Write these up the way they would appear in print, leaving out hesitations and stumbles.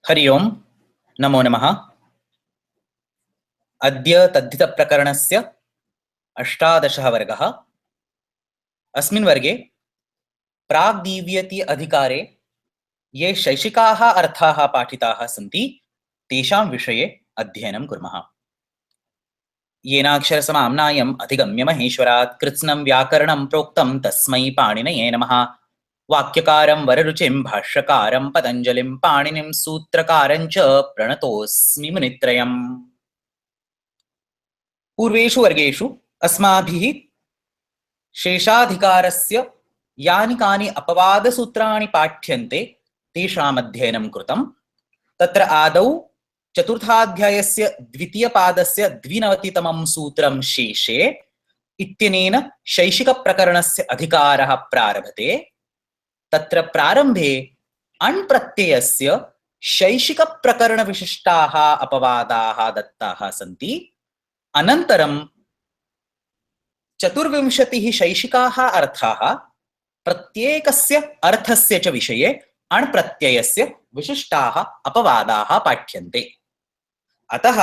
हरि ओम नमो नमः। अद्य तद्धितप्रकरणस्य 18 वर्गः। अस्मिन् वर्गे प्राग्दीव्यति अधिकारे ये शैक्षिकाः अर्थाः पाठिताः सन्ति तेषां विषये अध्ययनं कुर्मः। येनाक्षरसमाम्नायम् अधिगम्य महेश्वरात् कृत्स्नं व्याकरणं प्रोक्तं तस्मै पाणिनये नमः। वाक्यकारं वररुचिं भाष्यकारं पतञ्जलिं पाणिनिं सूत्रकारं च प्रणतोऽस्मि मुनित्रयम्। पूर्वेषु वर्गेषु अस्माभिः शेषाधिकारस्य यानि कानि अपवादसूत्राणि पाठ्यन्ते तेषाम् अध्ययनं कृतं। तत्र आदौ चतुर्थाध्यायस्य द्वितीयपादस्य 92तमं सूत्रं शेषे इत्यनेन शैशिकप्रकरणस्य अधिकारः प्रारभते। तत्र प्रारम्भे अण् प्रत्ययस्य शैशिकप्रकरणविशिष्टाः अपवादाः दत्ताः सन्ति। अनन्तरं 24 शैशिकाः अर्थाः प्रत्येकस्य अर्थस्य च विषये अण् प्रत्ययस्य विशिष्टाः अपवादाः पाठ्यन्ते। अतः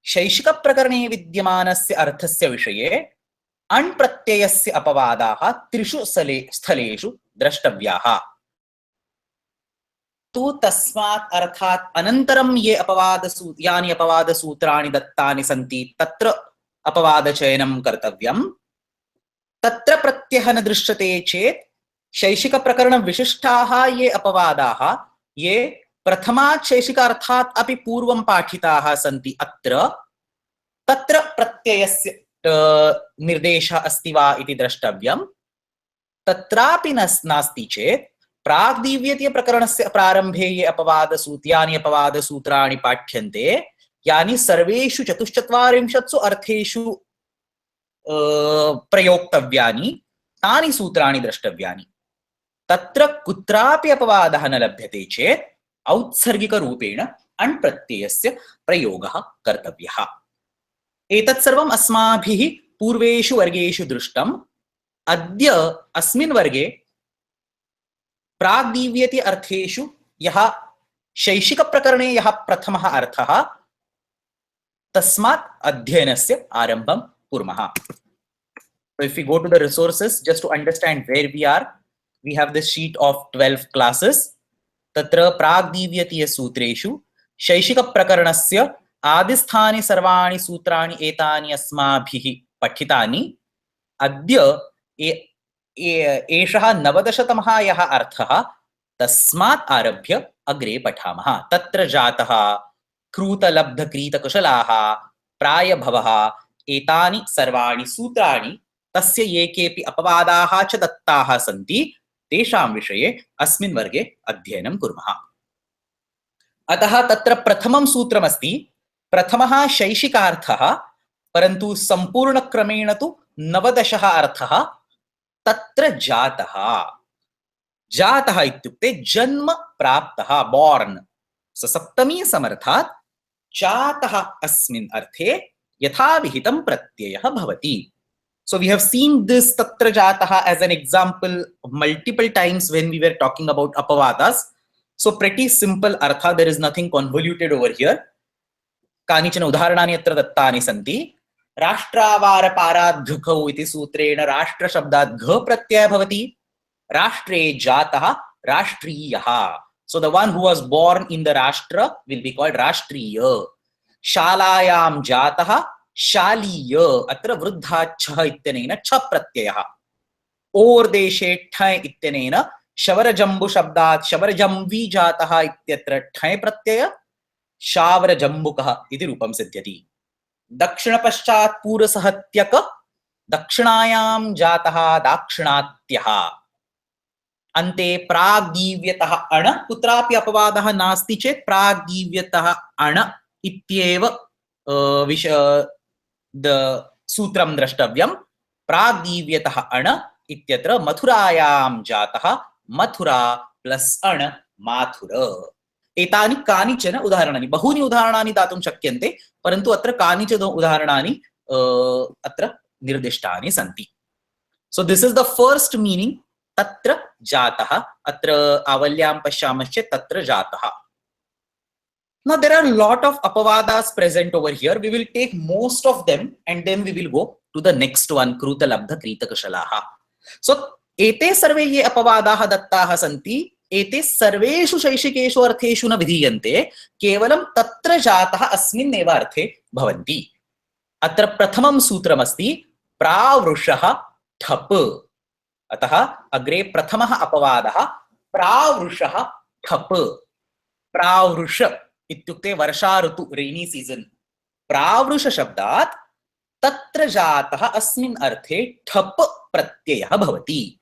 शैशिकप्रकरणे विद्यमानस्य अर्थस्य विषये अण् प्रत्ययस्य अपवादाः त्रिषु स्थलेषु द्रष्टव्याः। तु तस्मात् अर्थात् अनन्तरं यानि अपवादसूत्राणि दत्तानि सन्ति तत्र अपवादचयनं कर्तव्यम्। तत्र प्रत्ययः न दृश्यते चेत् शैशिकप्रकरणविशिष्टाः ये अपवादाः ये प्रथमात् शैशिकार्थात् अपि पूर्वं पाठिताः सन्ति तत्र प्रत्ययस्य निर्देशः अस्ति वा इति द्रष्टव्यम्। तत्रापि नास्ति चेत् प्राग्दीव्यतीय प्रकरणस्य प्रारम्भे यानि अपवादसूत्राणि पाठ्यन्ते यानि सर्वेषु 44 अर्थेषु प्रयोक्तव्यानि तानि सूत्राणि द्रष्टव्यानि। तत्र कुत्रापि अपवादः न लभ्यते चेत् औत्सर्गिकरूपेण अण् प्रत्ययस्य प्रयोगः कर्तव्यः। एतत् सर्वम् अस्माभिः पूर्वेषु वर्गेषु दृष्टम्। अद्य अस्मिन् वर्गे प्राग्दीव्यति अर्थेषु यः शैशिकप्रकरणे यः प्रथमः अर्थः तस्मात् अध्ययनस्य आरम्भं कुर्मः। So if we go to the resources just to understand where we are, we have this sheet of 12 classes. तत्र प्राग्दीव्यतीय सूत्रेषु शैशिकप्रकरणस्य आदिस्थानि सर्वाणि सूत्राणि एतानि अस्माभिः पठितानि। अद्य एषः 19तमः यः अर्थः तस्मात् आरभ्य अग्रे पठामः। तत्र जातः क्रूतलब्धक्रीतकुशलाः प्रायभवः एतानि सर्वाणि सूत्राणि तस्य ये केऽपि अपवादाः च दत्ताः सन्ति तेषां विषये अस्मिन् वर्गे अध्ययनं कुर्मः। अतः तत्र प्रथमं सूत्रमस्ति। प्रथमः शैशिकार्थः परन्तु सम्पूर्णक्रमेण तु 19 अर्थः तत्र जातः इत्युक्ते जन्म प्राप्तः बोर्न। सप्तमी समर्थात् जातः अस्मिन् अर्थे यथाविहितं प्रत्ययः भवति। So we have seen this tatra jataha as an example multiple times when we were talking about apavadas. So pretty simple artha, there is nothing convoluted over here. कानिचन उदाहरणानि अत्र दत्तानि सन्ति। राष्ट्रावारपाराद्घकौ इति सूत्रेण राष्ट्रशब्दात् घ प्रत्ययः भवति। राष्ट्रे जातः राष्ट्रीयः। So the one who was born in the rashtra will be called rashtriya. शालायां जातः शालीय। अत्र वृद्धात् छः इत्यनेन छ प्रत्ययः। ओर्देशे ठञ् इत्यनेन शवरजम्बु शब्दात् शवरजम्बी जातः इत्यत्र ठञ् प्रत्यय शावरजम्बुकः इति रूपं सिद्ध्यति। दक्षिणपश्चात् पूरसहत्यक दक्षिणायां जातः दाक्षिणात्यः। अन्ते प्राग्दीव्यतः अण कुत्रापि अपवादः नास्ति चेत् प्राग्दीव्यतः अण इत्येव सूत्रं द्रष्टव्यं। प्राग्दीव्यतः अण इत्यत्र मथुरायां जातः मथुरा प्लस् अण माथुर। एतानि कानिचन उदाहरणानि। बहूनि उदाहरणानि दातुं शक्यन्ते परन्तु अत्र कानिचन उदाहरणानि अत्र निर्दिष्टानि सन्ति। So this is the first meaning तत्र जातः, अत्र आवल्यां पश्यामश्चेत् तत्र जातः. Now there are a lot of apavadas present over here. We will take most of them and then we will go to the next one, Kruta Labdha Krita Kashalaha. So ete sarve ye apavadaha dattaha santi, ete sarveshu shaishikeshu artheshu na vidhiyante, kevalam tatra jataha asmin eva arthe bhavanti. Atra prathamam sutram asti pravrushaha thap. Ataha agre prathamaha apavadaha pravrushaha thap. Pravrusha इत्युक्ते वर्षा ऋतु rainy season. प्रावृष शब्दात् तत्र जातः अस्मिन् अर्थे ठप प्रत्ययः भवति.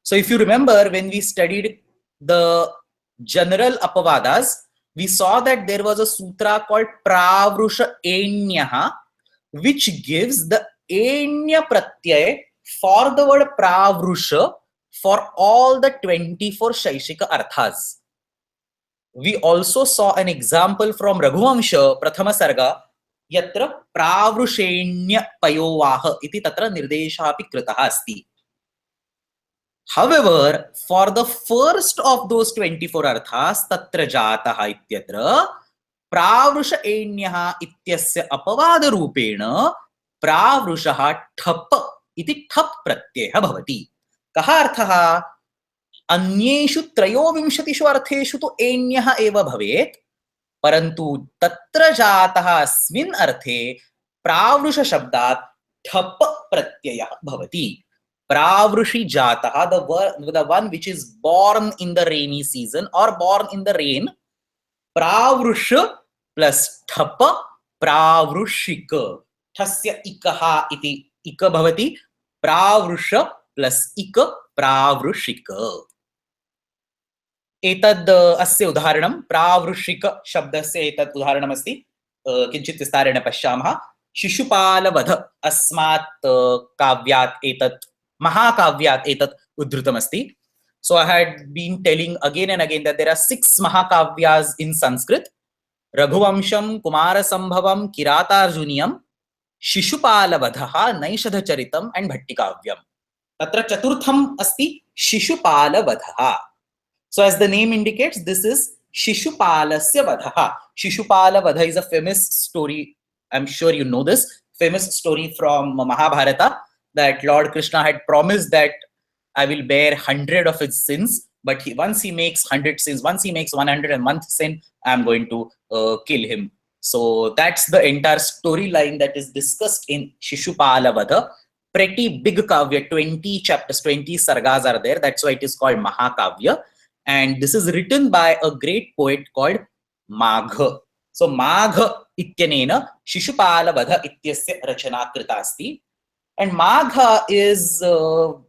So if you remember, when we studied the general apavadas, we saw that there was a sutra called pravrusha enyaha, which gives the enya pratyay for the word pravrusha for all the 24 shaishika arthas. We also saw an example from Raghuvamsha Prathama Sarga yatra pravrushenya payovaha iti tatra nirdesha api kritaha asti. However, for the first of those 24 arthas tatra jataha ityatra pravrusha enyaha ityasya apavada rupena pravrushaha thap iti thap pratyaya bhavati. Kaha arthaha? अन्येषु त्रयोविंशतिषु अर्थेषु तु एन्यः एव भवेत्, परन्तु तत्र जातः अस्मिन् अर्थे प्रावृष शब्दात् ठप प्रत्ययः भवति. Pravrushi jataha, the one which is born in the rainy season or born in the rain. Pravrusha plus thapa pravrushika. Thasya ikaha iti ika bhavati. Pravrusha plus ika pravrushika. एतद् अस्य उदाहरणं प्रावृषिक शब्दस्य एतद् उदाहरणम् अस्ति. किञ्चित् विस्तारेण पश्यामः. शिशुपालवध अस्मात् काव्यात् एतत् महाकाव्यात् एतत् उद्धृतमस्ति. So I had been telling again and again that there are 6 Mahakavyas in Sanskrit: Raghuvamsham, Kumarasambhavam, Kiratarjuniyam, Shishupalabadhaha, Naishadhacharitam and Bhattikavyam. Tatra chaturtham asti Shishupalabadhaha. So as the name indicates, this is Shishupalasya Vadhaha. Shishupala Vadha is a famous story. I'm sure you know this. Famous story from Mahabharata, that Lord Krishna had promised that I will bear 100 of his sins, but once he makes 100 sins, once he makes 101th sin, I'm going to kill him. So that's the entire storyline that is discussed in Shishupala Vadha. Pretty big kavya, 20 chapters, 20 sargas are there. That's why it is called Mahakavya. And this is written by a great poet called Magha. So Magha ityanena Shishupala Vadha ityasya rachana krita asti. And Magha is, well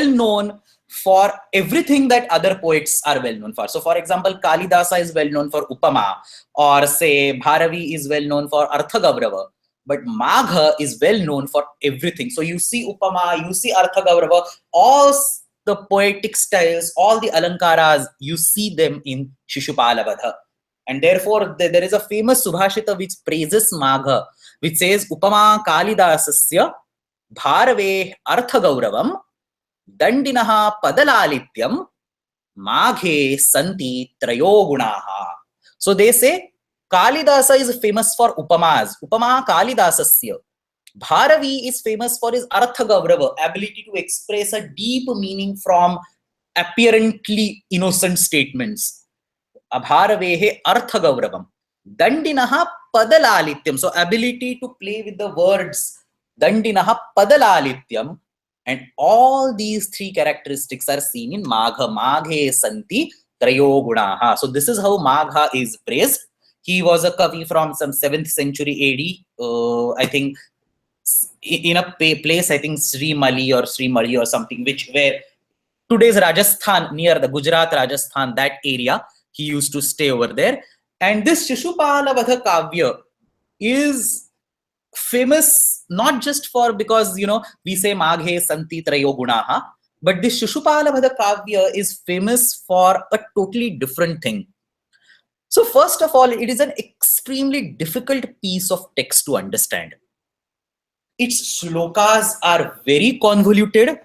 known for everything that other poets are well known for. So for example, Kalidasa is well known for Upama, or say Bharavi is well known for Arthagavrava. But Magha is well known for everything. So you see Upama, you see Arthagavrava, all the poetic styles, all the alankaras, you see them in Shishupala Vadha. And therefore, there is a famous Subhashita which praises Magha, which says, Upama Kalidasasya Bharave Arthagauravam Dandinaha Padalalityam Maghe Santi Trayogunaha. So they say, Kalidasa is famous for Upamas. Upama Kalidasasya. Bharavi is famous for his Arthagavrava, ability to express a deep meaning from apparently innocent statements. Abharavehe Arthagavravam. Dandinaha Padalalityam. So ability to play with the words. Dandinaha Padalalityam. And all these 3 characteristics are seen in Magha. Maghe Santi Trayogunaha. So this is how Magha is praised. He was a Kavi from some 7th century AD. I think in a place, I think Sri Mali or something, where today's Rajasthan, near the Gujarat, Rajasthan, that area, he used to stay over there. And this Shishupala Vadha Kavya is famous not just for because, we say Maghe Santi Trayogunaha, but this Shishupala Vadha Kavya is famous for a totally different thing. So first of all, it is an extremely difficult piece of text to understand. Its shlokas are very convoluted.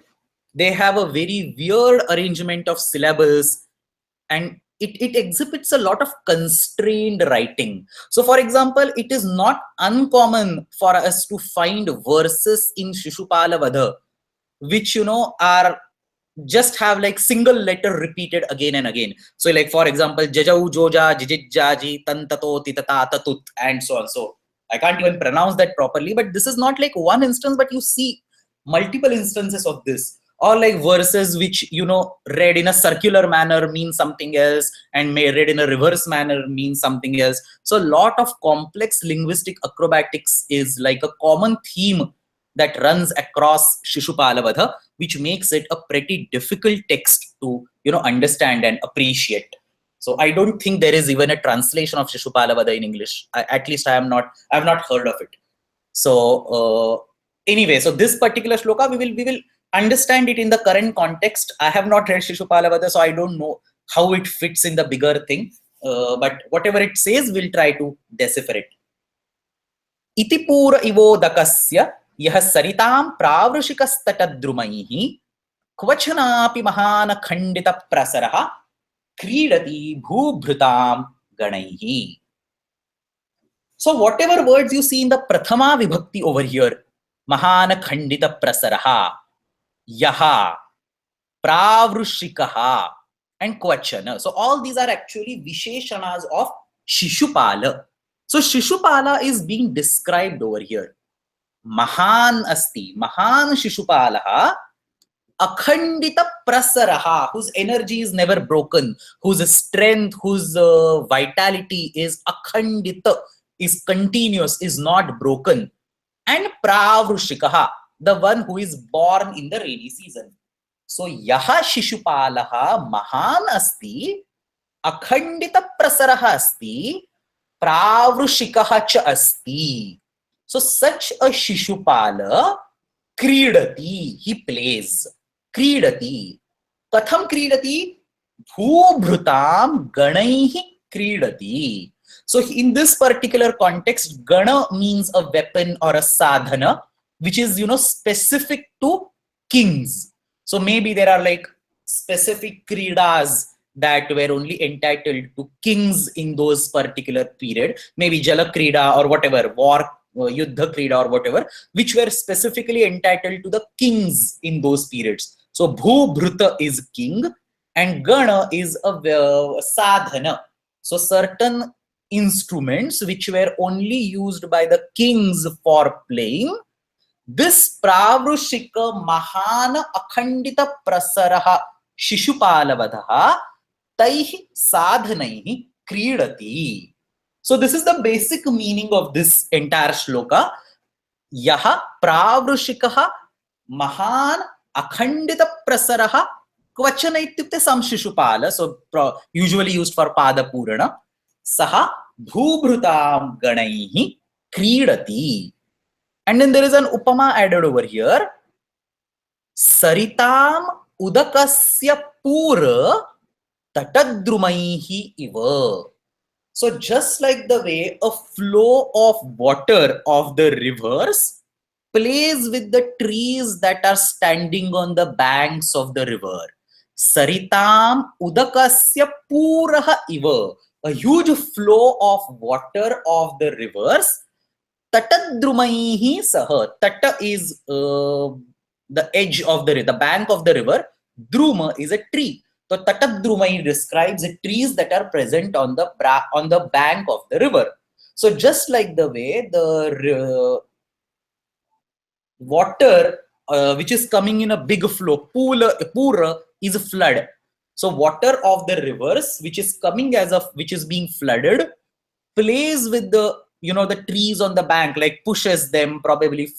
They have a very weird arrangement of syllables, and it exhibits a lot of constrained writing. So for example, it is not uncommon for us to find verses in Shishupala Vadha which are just have like single letter repeated again and again. So like for example, jajau joja jijijjaji tantato titata tatut and so on. So I can't even pronounce that properly, but this is not like one instance, but you see multiple instances of this. Or like verses which read in a circular manner mean something else, and may read in a reverse manner mean something else. So a lot of complex linguistic acrobatics is like a common theme that runs across Shishupala Vadha, which makes it a pretty difficult text to understand and appreciate. So I don't think there is even a translation of Shishupala Vadha in English. At least I have not heard of it. So anyway, so this particular shloka we will understand it in the current context. I have not read Shishupala Vadha, so I don't know how it fits in the bigger thing. But whatever it says, we'll try to decipher it. Iti pura ivodakasya यह सरितां प्रावृषिकस्तटद्रुमैः क्वचनापि महान खंडित प्रसरः क्रीडति भूभृतां गणैः. So whatever words you see in the prathama vibhakti over here, महान खंडित प्रसरः, yaha, pravrushikaha, and kvachana. So all these are actually visheshanas of Shishupala. So Shishupala is being described over here. Mahan asti, Mahan Shishupalaha, Akhandita Prasaraha, whose energy is never broken, whose strength, whose vitality is Akhandita, is continuous, is not broken. And Pravrushikaha, the one who is born in the rainy season. So Yaha Shishupalaha Mahan asti, Akhandita Prasaraha asti, Pravrushikaha cha asti. So such a Shishupala, Kridati, he plays. Kridati. Katham Kridati? Bhubhrutam Ganaihi Kridati. So in this particular context, Gana means a weapon or a sadhana, which is, specific to kings. So maybe there are like specific Kridas that were only entitled to kings in those particular period. Maybe Jala Krida or whatever, war Yuddha Krida or whatever, which were specifically entitled to the kings in those periods. So Bhubhruta is king and Gana is a sadhana. So certain instruments which were only used by the kings for playing. This Pravrushika Mahana Akhandita Prasaraha Shishupala Taihi Sadhanaihi Kridati. So this is the basic meaning of this entire shloka. Yaha pravrushikaha mahan akhandita prasaraha kvachana ityukte samshishupala. So usually used for pada purana. Saha bhubhrutam ganaihi kridati. And then there is an upama added over here. Saritam udakasya pura tatadrumaihi iva. So just like the way a flow of water of the rivers plays with the trees that are standing on the banks of the river. Saritam udakasya puraha iva. A huge flow of water of the rivers. Tatadrumaihi saha. Tata is the edge of the bank of the river. Druma is a tree. So Tattvabodhini describes the trees that are present on the bank of the river. So just like the way the water which is coming in a big flow, pura is a flood. So water of the rivers which is coming which is being flooded plays with the the trees on the bank, like pushes them, probably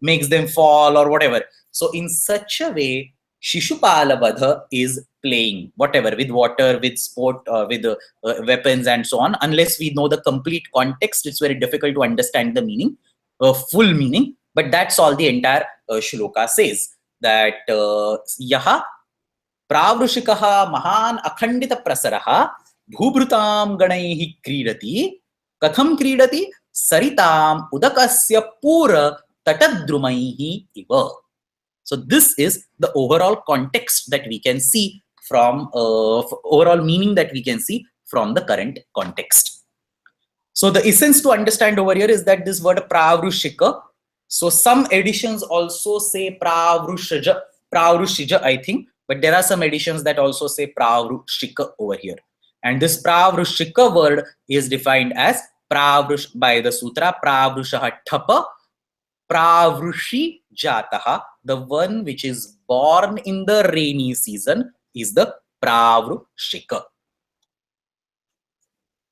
makes them fall or whatever. So in such a way, Shishupala Vadha is playing whatever with water, with sport, with weapons and so on. Unless we know the complete context, it's very difficult to understand the meaning, full meaning. But that's all the entire shloka says, that yaha pravrushikaha mahan akhandita prasaraha bhubhrutam ganaihi kridati. Katham kridati? Saritam udakasya pura tatadrumaihi iva. So this is the overall context that we can see from overall meaning that we can see from the current context. So the essence to understand over here is that this word pravrushika, so some editions also say pravrushija, I think, but there are some editions that also say pravrushika over here. And this pravrushika word is defined as pravrush by the sutra pravrushaha thapa pravrushi jataha. The one which is born in the rainy season is the pravrushika.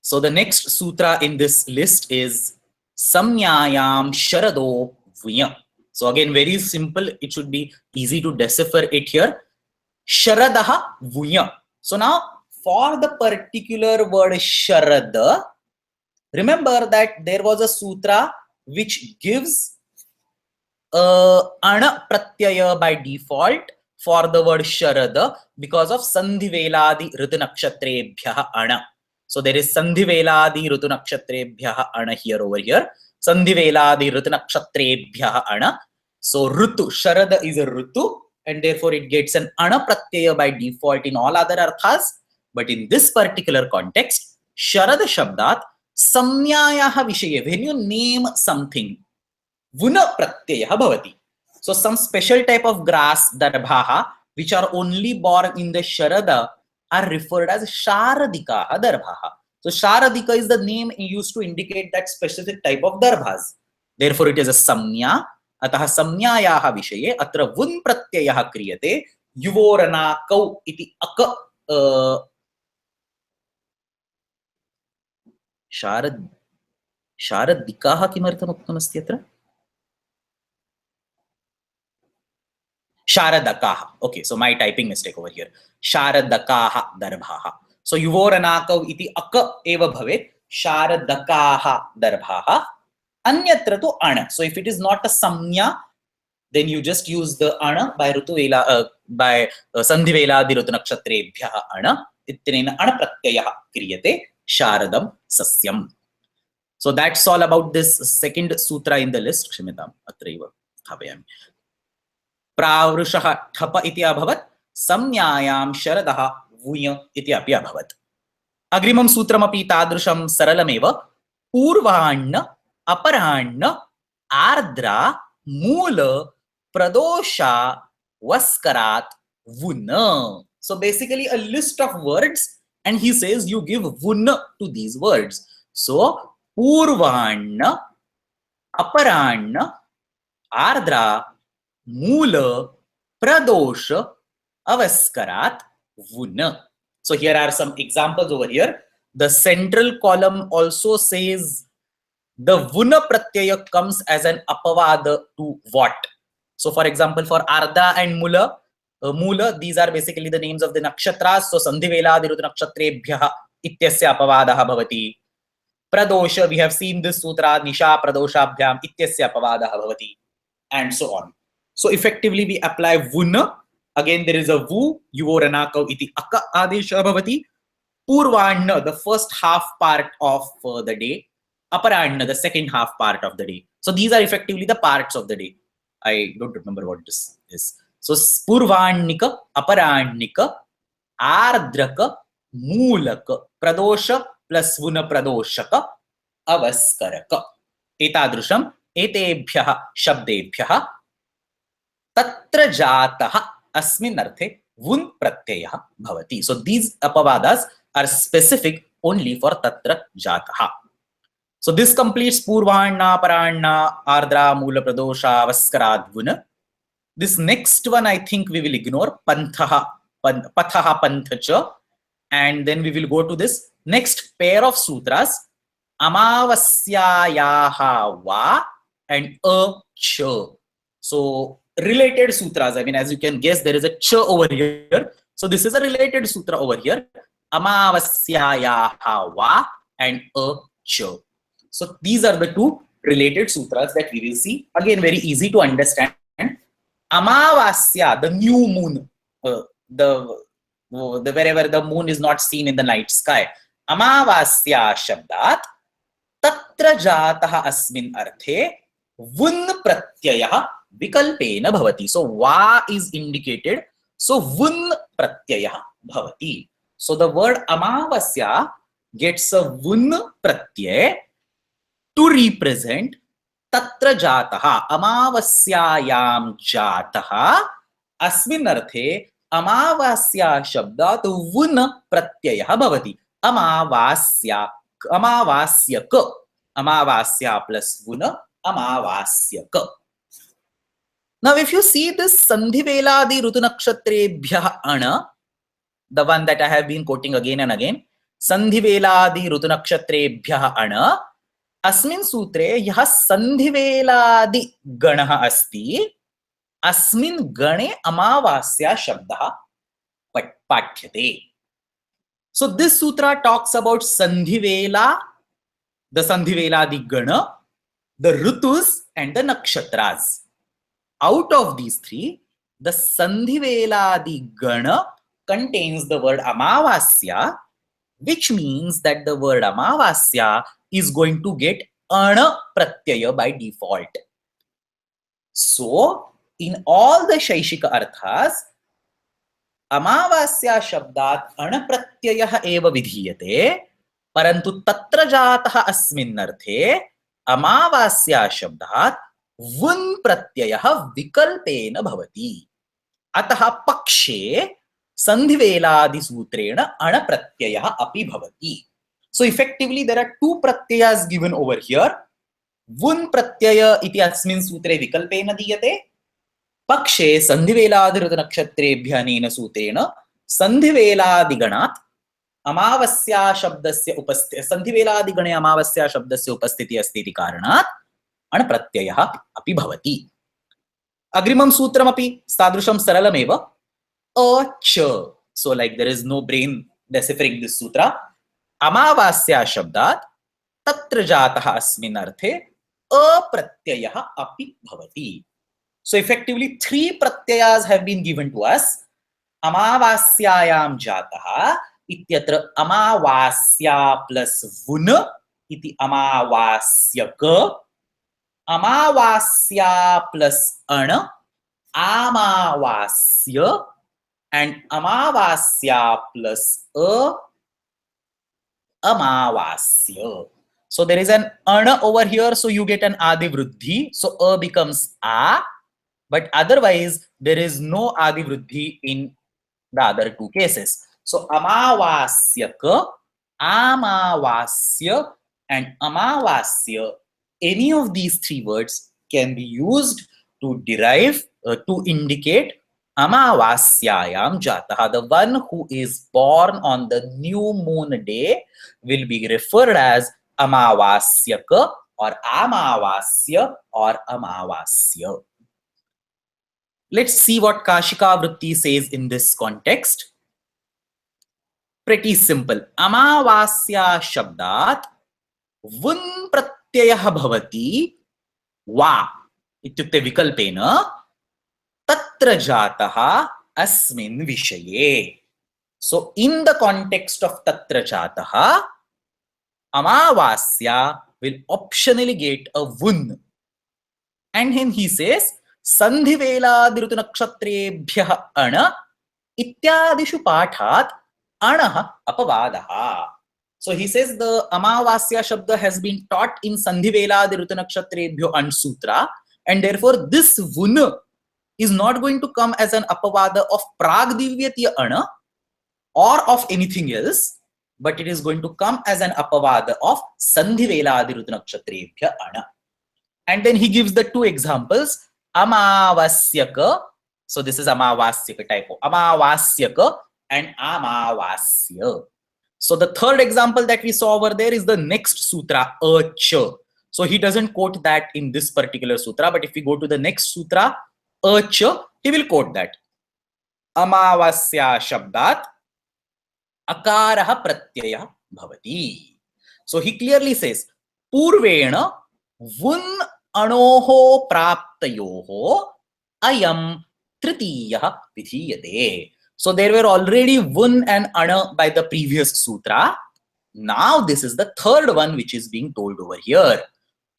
So the next sutra in this list is Samnyayam Sharado Vunya. So again, very simple. It should be easy to decipher it here. Sharadaha Vunya. So now for the particular word Sharada, remember that there was a sutra which gives Ana Pratyaya by default for the word Sharada because of Sandhiveladi Ritu Ana. So there is Sandhiveladi Rutunakshatrebhyaha Ana here over here. Sandhiveladi Rutunakshatrebhyaha Ana. So Rutu, Sharada is a Rutu, and therefore it gets an Ana Pratyaya by default in all other arthas. But in this particular context, Sharada Shabdat, Samnyayaha Vishaye, when you name something, Vuna Pratyayaha Bhavati. So some special type of grass, Darbhaha, which are only born in the Sharada, are referred as Sharadika Darbhaha. So Sharadika is the name used to indicate that specific type of Darbhas. Therefore, it is a Samnya. Ataha Samnyayaha Vishaye Atra Vun Pratyayaha Kriyate Yuvorana Kau iti Aka Sharadikaha Kimartham Uktamasti Atra? Sharadakaha. Okay, so my typing mistake over here. Sharadakaha Darbhaha. So Yuvoranakav iti Aka eva bhavet. Sharadakaha Darbhaha. Anyatra to Ana. So if it is not a Samnya, then you just use the Ana by Rutuvela by Sandhivela di Rutunakshatrebhyaha Ana. Ittinena Ana Pratyayaha Kriyate Sharadam Sasyam. So that's all about this second sutra in the list. Kshamitam Atraiva Thavayami. Pravrushaha thapa iti abhavat, samnyayam sharadaha vuya iti api abhavat. Agrimam sutramapi tadrusham saralameva, purvanna, aparanna, ardra, mula, pradosha, vaskarat, vuna. So basically a list of words, and he says you give vuna to these words. So purvanna, aparanna, ardra, Mula, Pradosha, Avaskarat, Vuna. So here are some examples over here. The central column also says the Vuna Pratyaya comes as an apavada to what? So for example, for Ardha and Mula, these are basically the names of the nakshatras. So Sandhivela Dirutu Nakshatrebhyaha Ityasya Apavadaha Bhavati. Pradosha, we have seen this sutra, Nisha Pradoshabhyam Ityasya Apavadaha Bhavati. And so on. So effectively we apply Vuna. Again, there is a Vu, Yuvoranakau iti Aka Adesha Bhavati. Purvanna, the first half part of the day. Aparanna, the second half part of the day. So these are effectively the parts of the day. I don't remember what this is. So Purvannika, Aparannika, Ardraka, Mulaka, Pradosha plus Vuna Pradoshaka, Avaskaraka. Etadrusham, Etebhyaha, Shabdebhyaha, Tatra jataha asmin arthe vun pratyaya bhavati. So these apavadas are specific only for tatra jataha. So this completes purvanna, paranna, ardra, mula, pradosha, vaskarad, vuna. This next one I think we will ignore, pathaha, panthacha, and then we will go to this next pair of sutras, amavasyayaha va and cha. So related sutras. I mean, as you can guess, there is a cha over here. So this is a related sutra over here. Amavasyayaha va and cha. So these are the two related sutras that we will see. Again, very easy to understand. Amavasya, the new moon, wherever the moon is not seen in the night sky. Amavasya shabdat tatra jataha asmin arthe vun pratyaya vikalpena bhavati. So va is indicated. So vun pratyaya bhavati. So the word amavasya gets a vun pratyay to represent तत्र जातः अमावस्यायां जातः अस्मिन् अर्थे अमावास्या शब्दात् वुन् प्रत्ययः भवति. अमावास्यक अमावास्या plus वुन् अमावास्यक. Now if you see this sandhiveladi rutu nakshatrebhyah ana, the one that I have been quoting again and again, sandhiveladi rutu nakshatrebhyah ana, अस्मिन् सूत्रे यः सन्धिवेलादि गणः अस्ति, अस्मिन् गणे अमावास्या शब्दः पाठ्यते. So this sutra talks about sandhivela, the sandhiveladi gana, the rutus and the nakshatras. Out of these three, the sandhiveladi gana contains the word amavasya, which means that the word amavasya is going to get ana pratyaya by default. So, in all the Shaishika arthas, amavasya shabdat ana pratyayah eva vidhiyate, parantu tatra jatah asmin arthe amavasya shabdat vun pratyayah vikalpena bhavati. Ataha pakshe sandhiveladi sutrena ana pratyayah api bhavati. So effectively there are two pratyayas given over here. Vun pratyaya iti asmin sutre vikalpena diyate. Pakshe sandhiveladi rutu nakshatrebhya nena sutrena sandhiveladi ganat amavasya shabdasya upasthiti sandhiveladi gane amavasya shabdasya upasthiti asti iti karanat ana pratyayah api bhavati. Agrimam sutram api sadrusham saralameva acha. So like there is no brain deciphering this sutra. अमावास्या शब्दात् तत्र जातः अस्मिन् अर्थे अप्रत्ययः अपि भवति. So effectively three pratyayas have been given to us. अमावास्यायां जातः इत्यत्र अमावास्या प्लस वुन् इति अमावास्यक, अमावास्या प्लस अण अमावास्य, and अमावास्या plus amavasya. So there is an ana over here, so you get an adi vruddhi, so a becomes a, but otherwise there is no adi vruddhi in the other two cases. So amavasyaka, amavasya and amavasya, any of these three words can be used to derive to indicate Amavasyayam Jataha. The one who is born on the new moon day will be referred as Amavasyaka or Amavasya or Amavasya. Let's see what Kashika Vritti says in this context. Pretty simple. Amavasya Shabdat Vun Pratyayah Bhavati Va Ityukte Vikalpena Tatra jataha asmin vishaye. So in the context of tatra jataha, amavasya will optionally get a vun. And then he says, sandhiveladi rutu nakshatrebhyah ana ityadishu pathat anaha apavadaha. So he says the amavasya shabda has been taught in sandhiveladi rutu nakshatrebhyo an sutra, and therefore this vun is not going to come as an apavada of pragdivyatiya ana or of anything else, but it is going to come as an apavada of sandhiveladi rutu nakshatrebhya ana. And then he gives the two examples, amavasyaka, so this is amavasyaka typo, amavasyaka and amavasya. So the third example that we saw over there is the next sutra, acha. So he doesn't quote that in this particular sutra, but if we go to the next sutra, acha, he will quote that. Amavasya shabdat akaraha pratyaya bhavati. So he clearly says, purvena vun anoho praptayoho ayam tritiya vidhiyate. So there were already vun and ana by the previous sutra. Now this is the third one which is being told over here.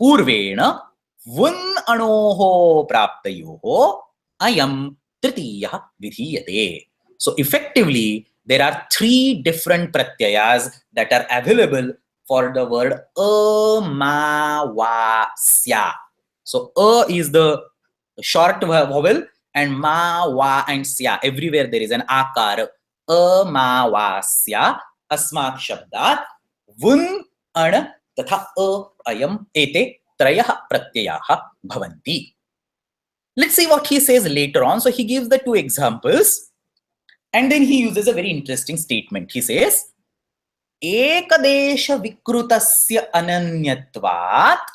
Purvena Vun anoho praptayoho ayam tritiyah vidhiyate. So effectively, there are three different pratyayas that are available for the word amavasya. So is the short vowel, and ma, va, and sya. Everywhere there is an akar. Amavasya अस्मात् शब्दात् वुन् अण तथा अयम् एते त्रयः प्रत्ययाः भवन्ति. Let's see what he says later on. So he gives the two examples and then he uses a very interesting statement. He says, एकदेश विकृतस्य अनन्यत्वात्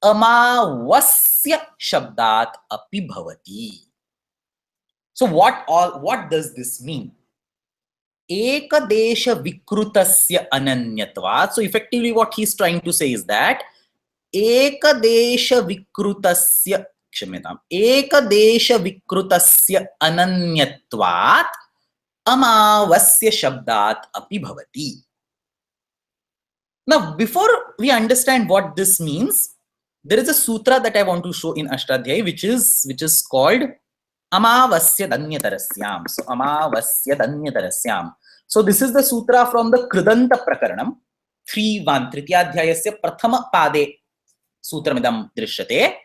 Amavasya शब्दात् अपि भवति. So what does this mean? Ekadesh vikrutasya ananyatvat. So effectively what he's trying to say is that Ekadesh vikrutasya ananyatvat amavasya shabdat api bhavati. Now before we understand what this means, there is a sutra that I want to show in Ashtadhyayi which is called Amavasya Danyatarasyam. So Amavasya Danyatarasyam. So this is the sutra from the Kridanta Prakaranam 3.1 Tritiyadhyayasya Prathama Pade Sutramidam Drishyate.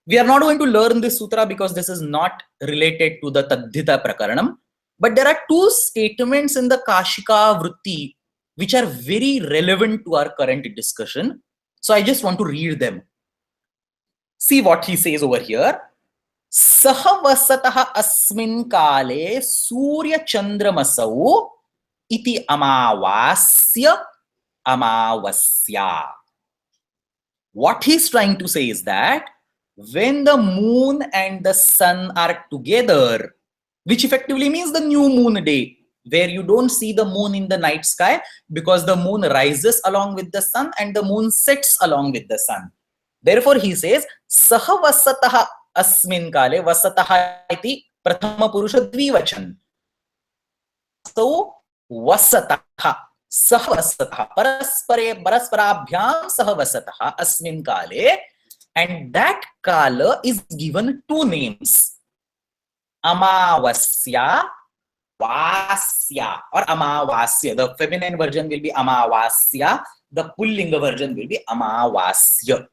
We are not going to learn this sutra because this is not related to the Taddhita Prakaranam. But there are two statements in the Kashika Vritti which are very relevant to our current discussion. So I just want to read them. See what he says over here. Sahavasatah asmin kale surya chandramasau iti amavasya amavasya. What he's trying to say is that when the moon and the sun are together, which effectively means the new moon day, where you don't see the moon in the night sky because the moon rises along with the sun and the moon sets along with the sun. Therefore he says sahavasatah अस्मिन् काले वसतः इति प्रथमपुरुष द्विवचन. So वसतः सह वसतः परस्पराभ्याम सह वसतः अस्मिन् काले, and that kala is given two names, amavasya vasya or amavasya. The feminine version will be amavasya, the pullinga version will be amavasya.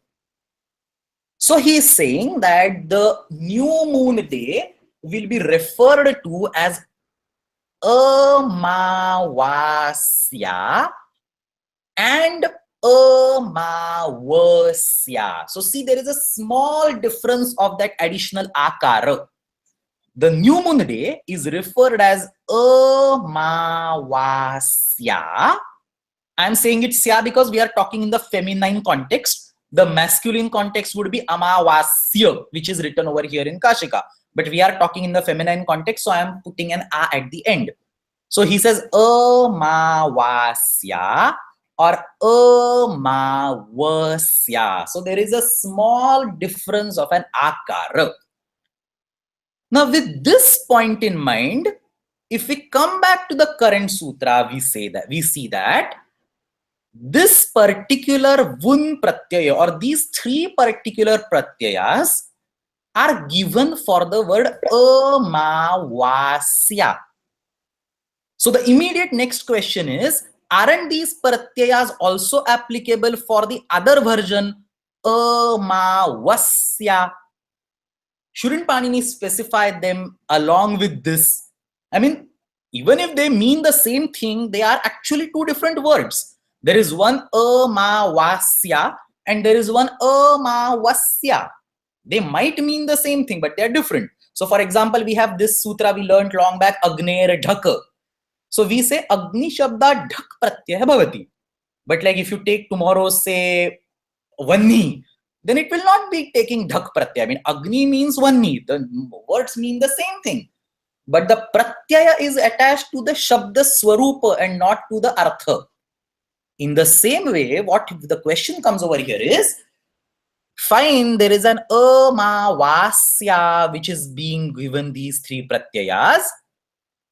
So he is saying that the new moon day will be referred to as Amavasya and Amavasya. So see, there is a small difference of that additional akara. The new moon day is referred as Amavasya. I am saying it sya because we are talking in the feminine context. The masculine context would be Amavasya, which is written over here in Kashika. But we are talking in the feminine context, so I am putting an A at the end. So he says Amavasya or Amavasya. So there is a small difference of an akara. Now with this point in mind, if we come back to the current sutra, we see that this particular vun pratyaya or these three particular pratyayas are given for the word amavasya. So the immediate next question is, aren't these pratyayas also applicable for the other version amavasya? Shouldn't Panini specify them along with this? I mean, even if they mean the same thing, they are actually two different words. There is one amavasya and there is one amavasya. They might mean the same thing, but they are different. So for example, we have this sutra we learned long back, Agner Dhak. So we say Agni Shabda Dhak Pratyaya Bhavati. But like if you take tomorrow, say Vanni, then it will not be taking Dhak Pratyaya. I mean, Agni means Vanni. The words mean the same thing. But the Pratyaya is attached to the Shabda Swarupa and not to the Artha. In the same way, what the question comes over here is, fine, there is an amavasya which is being given these three pratyayas.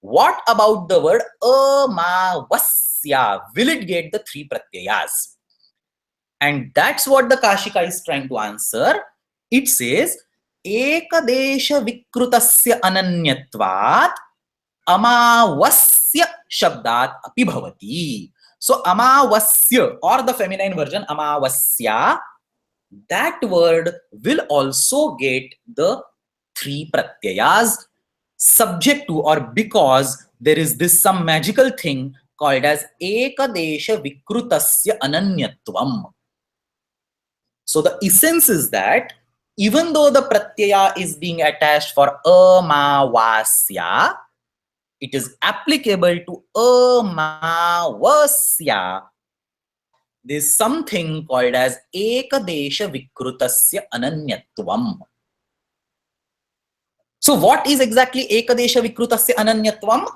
What about the word amavasya? Will it get the three pratyayas? And that's what the Kashika is trying to answer. It says, Ekadesha vikrutasya ananyatvat amavasya shabdat api bhavati. So amavasya, or the feminine version amavasya, that word will also get the three pratyayas subject to or because there is this some magical thing called as ekadesha vikrutasya ananyatvam. So the essence is that even though the pratyaya is being attached for amavasya, it is applicable to amavasya. There's something called as ekadesha vikrutasya ananyatvam. So what is exactly ekadesha vikrutasya ananyatvam?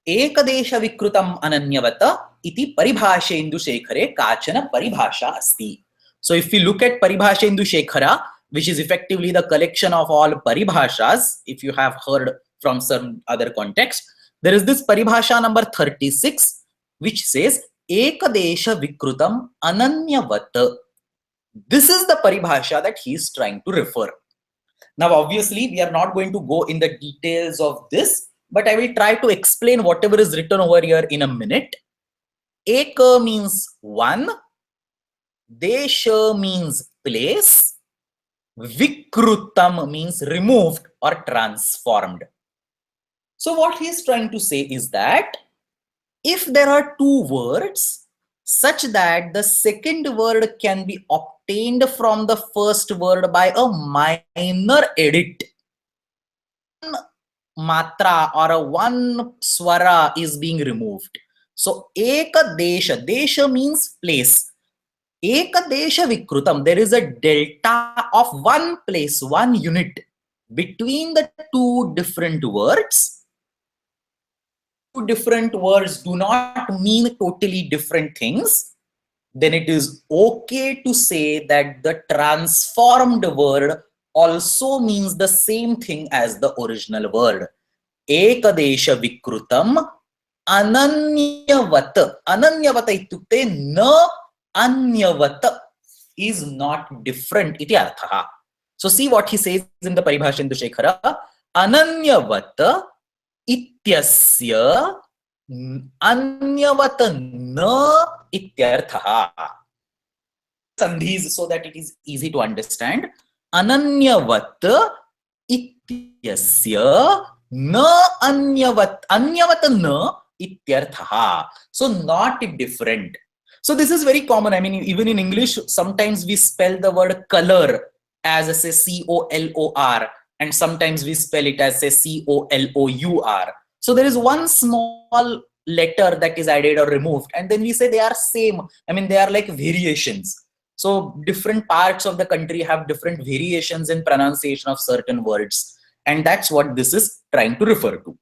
Ekadesha vikrutam ananyavata iti paribhashendu shekhare kachana paribhasha asti. So if we look at Paribhashendu Shekhara, which is effectively the collection of all paribhashas, if you have heard from some other context, there is this paribhasha number 36, which says Ekadesha Vikrutam Ananyavata. This is the paribhasha that he is trying to refer. Now, obviously, we are not going to go in the details of this, but I will try to explain whatever is written over here in a minute. Eka means one. Desha means place. Vikrutam means removed or transformed. So what he is trying to say is that if there are two words such that the second word can be obtained from the first word by a minor edit, one matra or a one swara is being removed. So eka desha, desha means place. Ekadesha vikrutam, there is a delta of one place, one unit between the two different words. Two different words do not mean totally different things. Then it is okay to say that the transformed word also means the same thing as the original word. Ekadesha vikrutam ananyavata. Ananyavata itukte na anyavata is not different iti arthaha. So see what he says in the Paribhashendu Shekhara. Ananyavata ityasya anyavata na ityarthaha. Sandhis so that it is easy to understand. Ananyavata ityasya na anyavata na ityarthaha. So not different. So this is very common. I mean, even in English, sometimes we spell the word color as say C-O-L-O-R, and sometimes we spell it as say C-O-L-O-U-R. So there is one small letter that is added or removed, and then we say they are same. I mean, they are like variations. So different parts of the country have different variations in pronunciation of certain words, and that's what this is trying to refer to.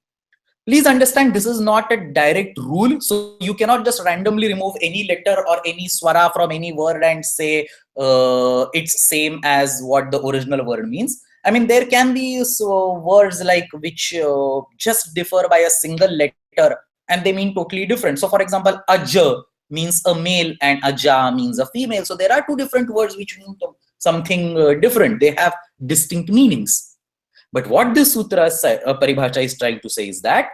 Please understand, this is not a direct rule. So you cannot just randomly remove any letter or any swara from any word and say it's same as what the original word means. I mean, there can be words like which just differ by a single letter and they mean totally different. So for example, aja means a male and aja means a female. So there are two different words which mean something different. They have distinct meanings. But what this sutra paribhasha is trying to say is that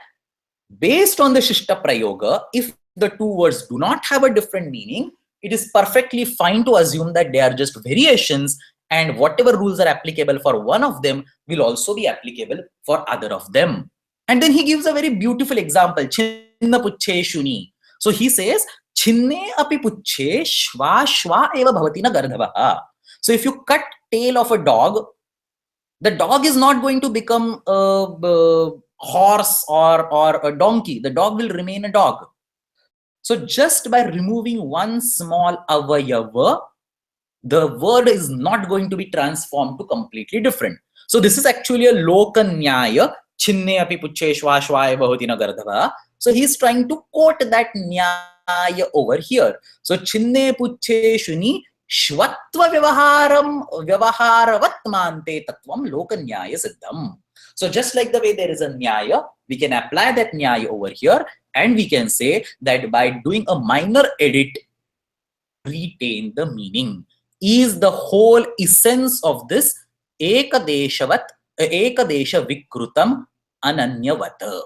based on the Shishta Prayoga, if the two words do not have a different meaning, it is perfectly fine to assume that they are just variations and whatever rules are applicable for one of them will also be applicable for other of them. And then he gives a very beautiful example, Chinna Puchhe Shuni. So he says, Chinne api puchhe shva shva eva bhavatina gardhavaha. So if you cut tail of a dog, the dog is not going to become a horse or a donkey. The dog will remain a dog. So just by removing one small avayava, the word is not going to be transformed to completely different. So this is actually a loka nyaya, chinne api puchhe shva shva bhavati gardhava. So he is trying to quote that nyaya over here. So chinne puchhe shuni Shvatva vyavaharavat mante tattvam loka nyaya siddham. So just like the way there is a nyaya, we can apply that nyaya over here and we can say that by doing a minor edit, retain the meaning, is the whole essence of this ekadeshavat, ekadesha vikrutam ananyavata.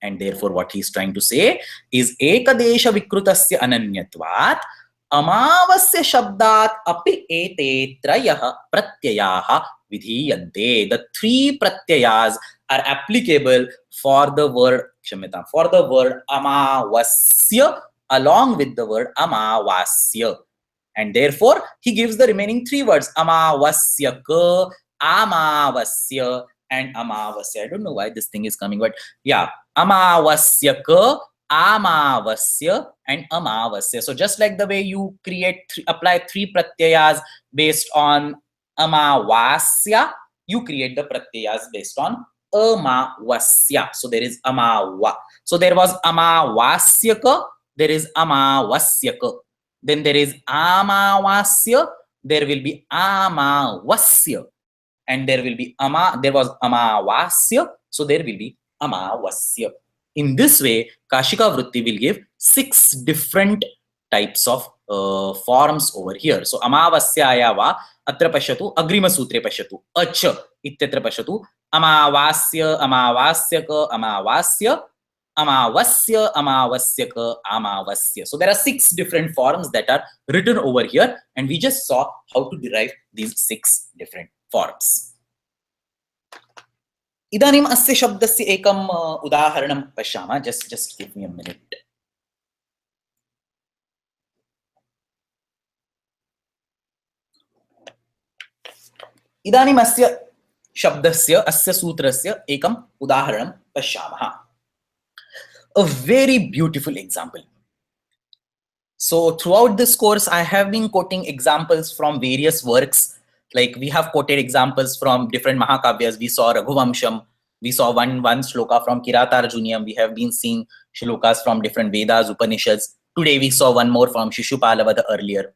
And therefore what he's trying to say is ekadesha vikrutasya ananyatvat amavasya shabdat api ete trayah pratyayah vidhiyante. The three pratyayas are applicable for the word kshamita, for the word amavasya along with the word amavasya. And therefore he gives the remaining three words amavasyaka, amavasya, and amavasya. I don't know why this thing is coming, but yeah, amavasyaka, amavasya, and amavasya. So just like the way you apply three pratyayas based on amavasya, you create the pratyayas based on amavasya. So there is amava. So there was amavasyaka, there is amavasyaka. Then there is amavasya, there will be amavasya, and there will be there was amavasya, so there will be amavasya. In this way, Kashika Vritti will give 6 different types of forms over here. So amavasyaya va atra pashyatu, agrima sutre pashyatu, acha ityatra pashyatu, amavasya, amavasyaka, amavasya, amavasya, amavasyaka, amavasya. So there are 6 different forms that are written over here, and we just saw how to derive these 6 different forms. Idanim asya shabdasya ekam udaharanam pashyama. Just give me a minute. Idanim asya shabdasya, asya sutrasya ekam udaharanam pashyama. A very beautiful example. So throughout this course, I have been quoting examples from various works. Like we have quoted examples from different Mahakavyas. We saw Raghuvamsham. We saw one shloka from Kiratarjuniyam. We have been seeing shlokas from different Vedas, Upanishads. Today we saw one more from Shishupalava earlier.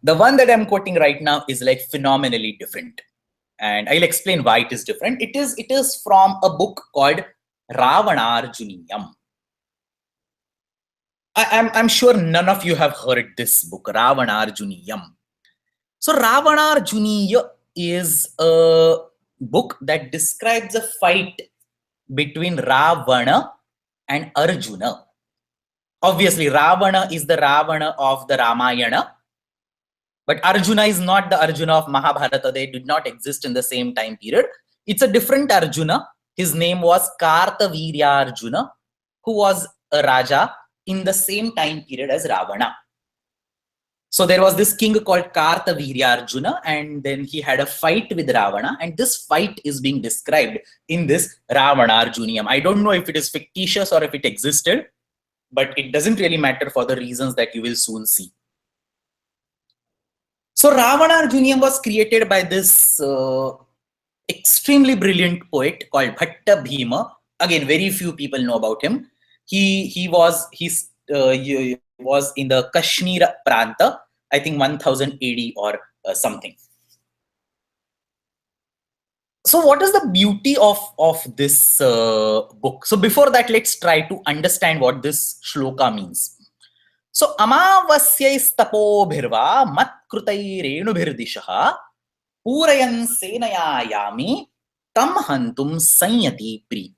The one that I'm quoting right now is like phenomenally different. And I'll explain why it is different. It is from a book called Ravanarjuniyam. I'm sure none of you have heard this book, Ravanarjuniyam. So Ravanarjuniya is a book that describes a fight between Ravana and Arjuna. Obviously, Ravana is the Ravana of the Ramayana, but Arjuna is not the Arjuna of Mahabharata. They did not exist in the same time period. It's a different Arjuna. His name was Kartavirya Arjuna, who was a Raja in the same time period as Ravana. So there was this king called Kartavirya Arjuna, and then he had a fight with Ravana, and this fight is being described in this Ravanarjuniyam. I don't know if it is fictitious or if it existed, but it doesn't really matter for the reasons that you will soon see. So Ravanarjuniyam was created by this extremely brilliant poet called Bhatta Bhima. Again, very few people know about him. He was in the Kashmir Pranta, I think 1000 AD or something. So what is the beauty of this book? So before that, let's try to understand what this shloka means. So amavasyaistapo bhirva matkrutai purayan senayayami tam hantum sanyati pri.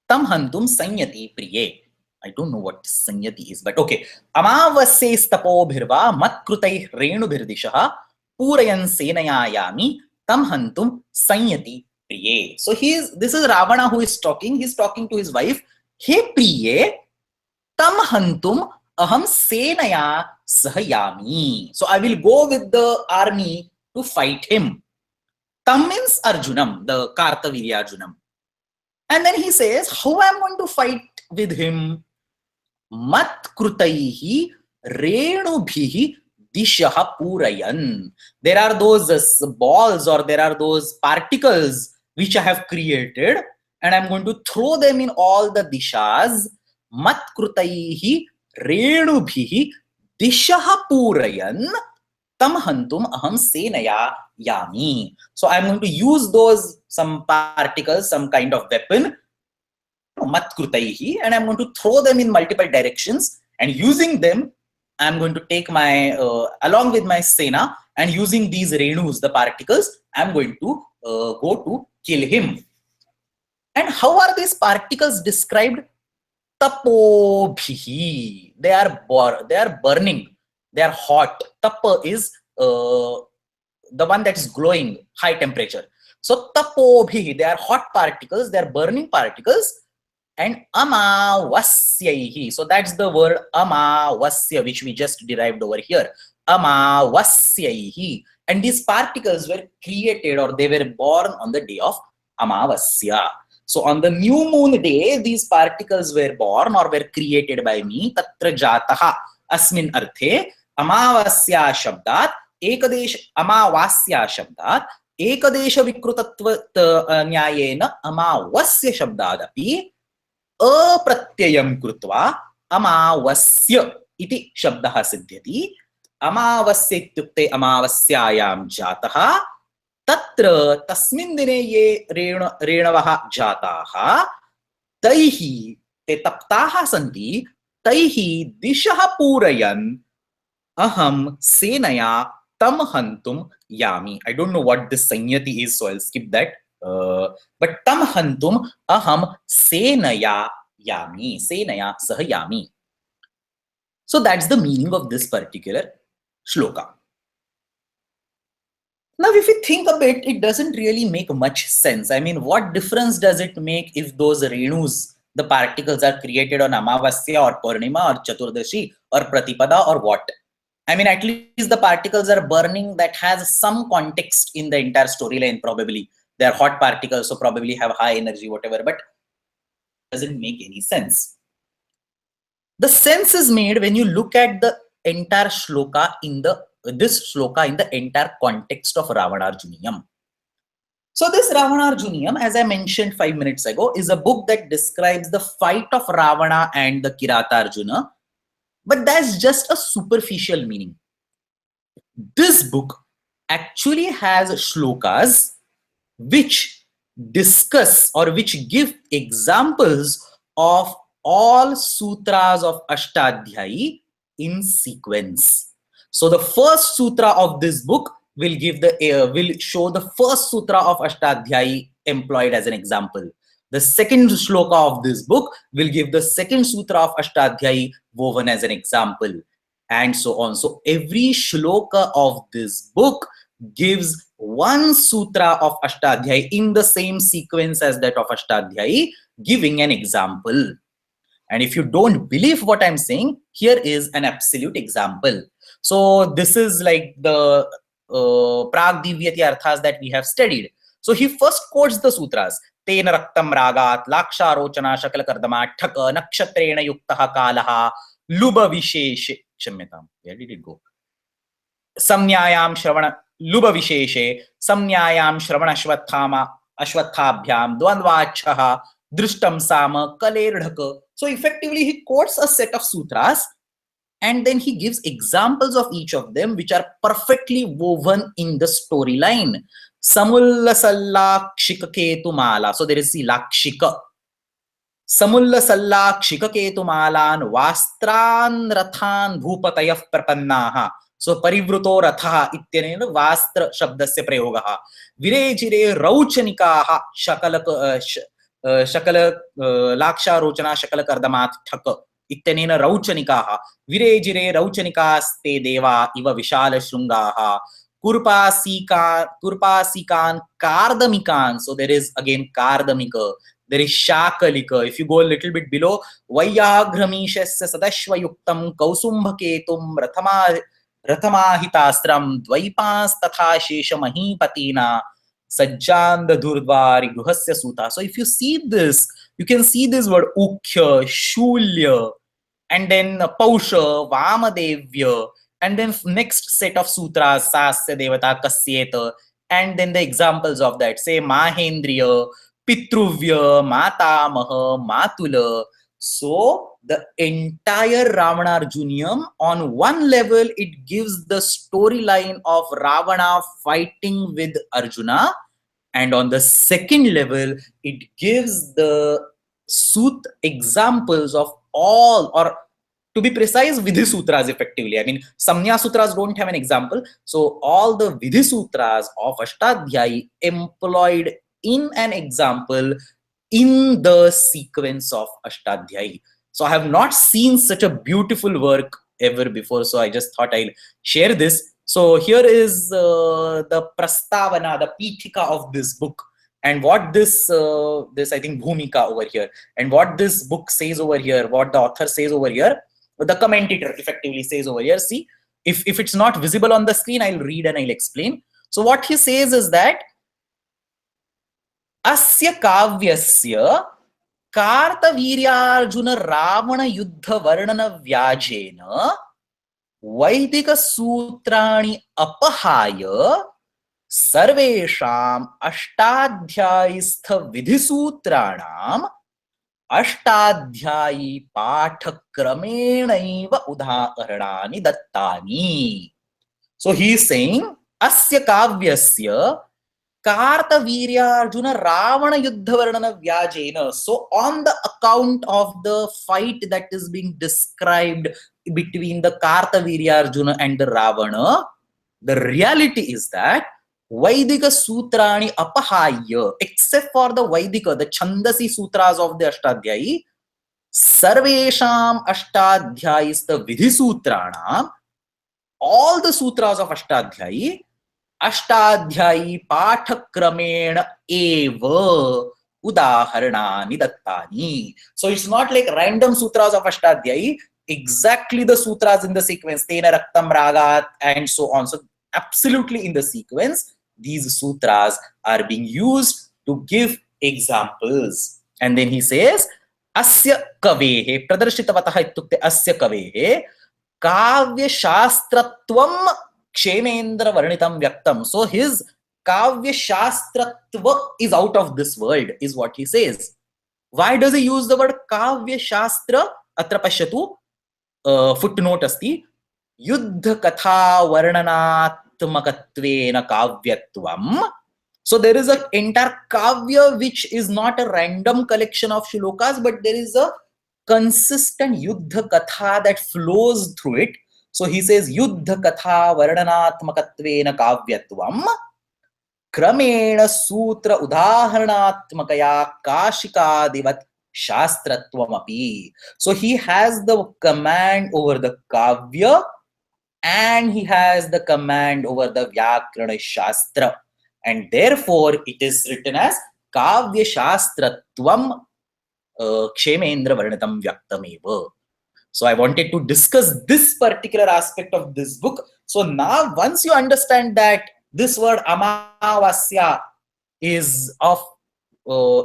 Tam hantum sanyati priye. I don't know what sanyati is, but okay. Amavasyaistapo bhirva matkrutai renubhirdishaha purayan senayayami tam hantum sanyati priye. So this is Ravana who is talking. He's talking to his wife. He priye tam hantum aham senaya sahayami. So I will go with the army to fight him. Tam means Arjunam, the Kartavirya Arjunam. And then he says, how am I going to fight with him? Mat krutaihi renubhihi dishaha purayan. There are those balls or there are those particles which I have created, and I'm going to throw them in all the dishas. Mat krutaihi renubhihi dishaha purayan tam hantum aham senaya yami. So I'm going to use some particles, some kind of weapon, matkrutaihi, and I'm going to throw them in multiple directions, and using them I'm going to take my along with my sena, and using these renus, the particles, I'm going to go to kill him. And how are these particles described? Tapobhihi. They are burning. They are hot. Tapa is the one that is glowing, high temperature. So tapobhihi, they are hot particles, they are burning particles. And amavasyaihi. So that's the word amavasya, which we just derived over here. Amavasyaihi. And these particles were created, or they were born on the day of Amavasya. So on the new moon day, these particles were born or were created by me. Tatra jataha asmin arthe Amavasya shabdat ekadesh Amavasya shabdat ekadesha vikrutatva nyayena Amavasya shabdadapi अप्रत्ययम कृत्वा अमावस्य इति शब्दः सिद्ध्यति. अमावस्य इत्युक्ते अमावस्यायां जातः. तत्र तस्मिन् दिने ये रेणवः जाताः तैः ते तप्ताः सन्ति. तैः दिशः पूरयन् अहं सेनया तं हन्तुं यामि. I don't know what this संयति is, so I'll skip that. But tam hantum aham senaya yami. Senaya sah yami. So that's the meaning of this particular shloka. Now, if you think a bit, it doesn't really make much sense. I mean, what difference does it make if those renus, the particles, are created on Amavasya or Purnima or Chaturdashi or Pratipada or what? I mean, at least the particles are burning. That has some context in the entire storyline, probably. They are hot particles, so probably have high energy, whatever, but it doesn't make any sense. The sense is made when you look at the entire shloka in the entire context of Ravanarjuniyam. So this Ravanarjuniyam, as I mentioned 5 minutes ago, is a book that describes the fight of Ravana and the Kiratarjuna, but that's just a superficial meaning. This book actually has shlokas which discuss or which give examples of all sutras of Ashtadhyayi in sequence. So the first sutra of this book will show the first sutra of Ashtadhyayi employed as an example. The second shloka of this book will give the second sutra of Ashtadhyayi woven as an example, and so on. So every shloka of this book gives one sutra of Ashtadhyayi in the same sequence as that of Ashtadhyayi, giving an example. And if you don't believe what I'm saying, here is an absolute example. So this is like the Pragdivyati arthas that we have studied. So he first quotes the sutras. Tena raktam ragat, laksha rochana shakala kardama, thaka, nakshatrena yuktaha kalaha, luba vishesh. Shamyatam. Where did it go? Samnyayam shravana. Luba visheshe, samnyayam shravana ashvathabhyam, dvandvachaha, drishtam sama, kalerdhaka. So effectively he quotes a set of sutras and then he gives examples of each of them which are perfectly woven in the storyline. Samullasalakshika ketumala. So there is the lakshika. Samullasalakshika ketumalan vastran rathan bhupatayah prapannaha. So parivruto ratha ityanena vastra shabdasya prayogaha. Virejire rauchanikaha shakala laksha rochana shakala kardamat thaka ityanena rauchanikaha. Virejire rauchanikaste deva iva vishala shrungaha. Kurpasikan kardamikan. So there is again kardamika. There is shakalika. If you go a little bit below, vayaghramishasya sadashva yuktam kausumbhaketum Rathamahitastram dvaipas tatha shesha mahipatina sajjanda durvari gruhasya suta. So if you see this, you can see this word ukhya, shulya, and then pausha, vamadevya, and then next set of sutras, sasya devata kasyeta, and then the examples of that, say mahendriya, pitruvya, matamaha, matula. So the entire Ravanarjuniyam, on one level, it gives the storyline of Ravana fighting with Arjuna, and on the second level, it gives the examples of all, or to be precise, Vidhi Sutras effectively. I mean, Samnya Sutras don't have an example. So all the Vidhi Sutras of Ashtadhyayi employed in an example in the sequence of Ashtadhyayi. So I have not seen such a beautiful work ever before. So I just thought I'll share this. So here is the Prastavana, the Pithika of this book. And what this I think Bhumika over here, and what this book says over here, what the author says over here, the commentator effectively says over here. See, if it's not visible on the screen, I'll read and I'll explain. So what he says is that Asya kavyasya Kartaviryarjuna Ravan युद्ध वर्णन व्याजेन वैदिक सूत्राणि अपहाय सर्वेषाम् अष्टाध्यायीस्थ विधिसूत्राणाम् अष्टाध्यायी पाठक्रमेणैव उदाहरणानि दत्तानि. So he is saying asya kavyasya Kartavirya-Arjuna Ravana Yuddha Varnana Vyajena. So on the account of the fight that is being described between the Kartavirya-Arjuna and the Ravana, the reality is that Vaidika Sutrani Apahaya, except for the Vaidika, the Chandasi Sutras of the Ashtadhyayi, Sarvesham Ashtadhyayis the Vidhi Sutranam, all the Sutras of Ashtadhyayi, Ashtadhyayi Pathakramena eva udaharanani dattani. So it's not like random sutras of Ashtadhyayi, exactly the sutras in the sequence, Tena Raktam Ragat and so on. So absolutely in the sequence, these sutras are being used to give examples. And then he says, Asya kavehe, pradarshitavataha itukte asya kavehe, kavya shastratvam Kshemendra Varnitam Vyaktam. So his Kavya Shastratva is out of this world, is what he says. Why does he use the word Kavya Shastra? Atra Pashyatu, footnote asti. Yuddha Katha Varnanatmakatvena Kavyatvam. So there is an entire Kavya which is not a random collection of shlokas, but there is a consistent Yuddha Katha that flows through it. So he says, Yuddha Katha Varnanatmakatvena Kavyatvam Kramena Sutra Udaharanatmakaya Kashika Divat Shastratvam. So he has the command over the Kavya and he has the command over the Vyakrana Shastra. And therefore it is written as Kavya Shastratvam Kshemendra Varnatam Vyaktameva. So I wanted to discuss this particular aspect of this book. So now once you understand that this word Amavasya is of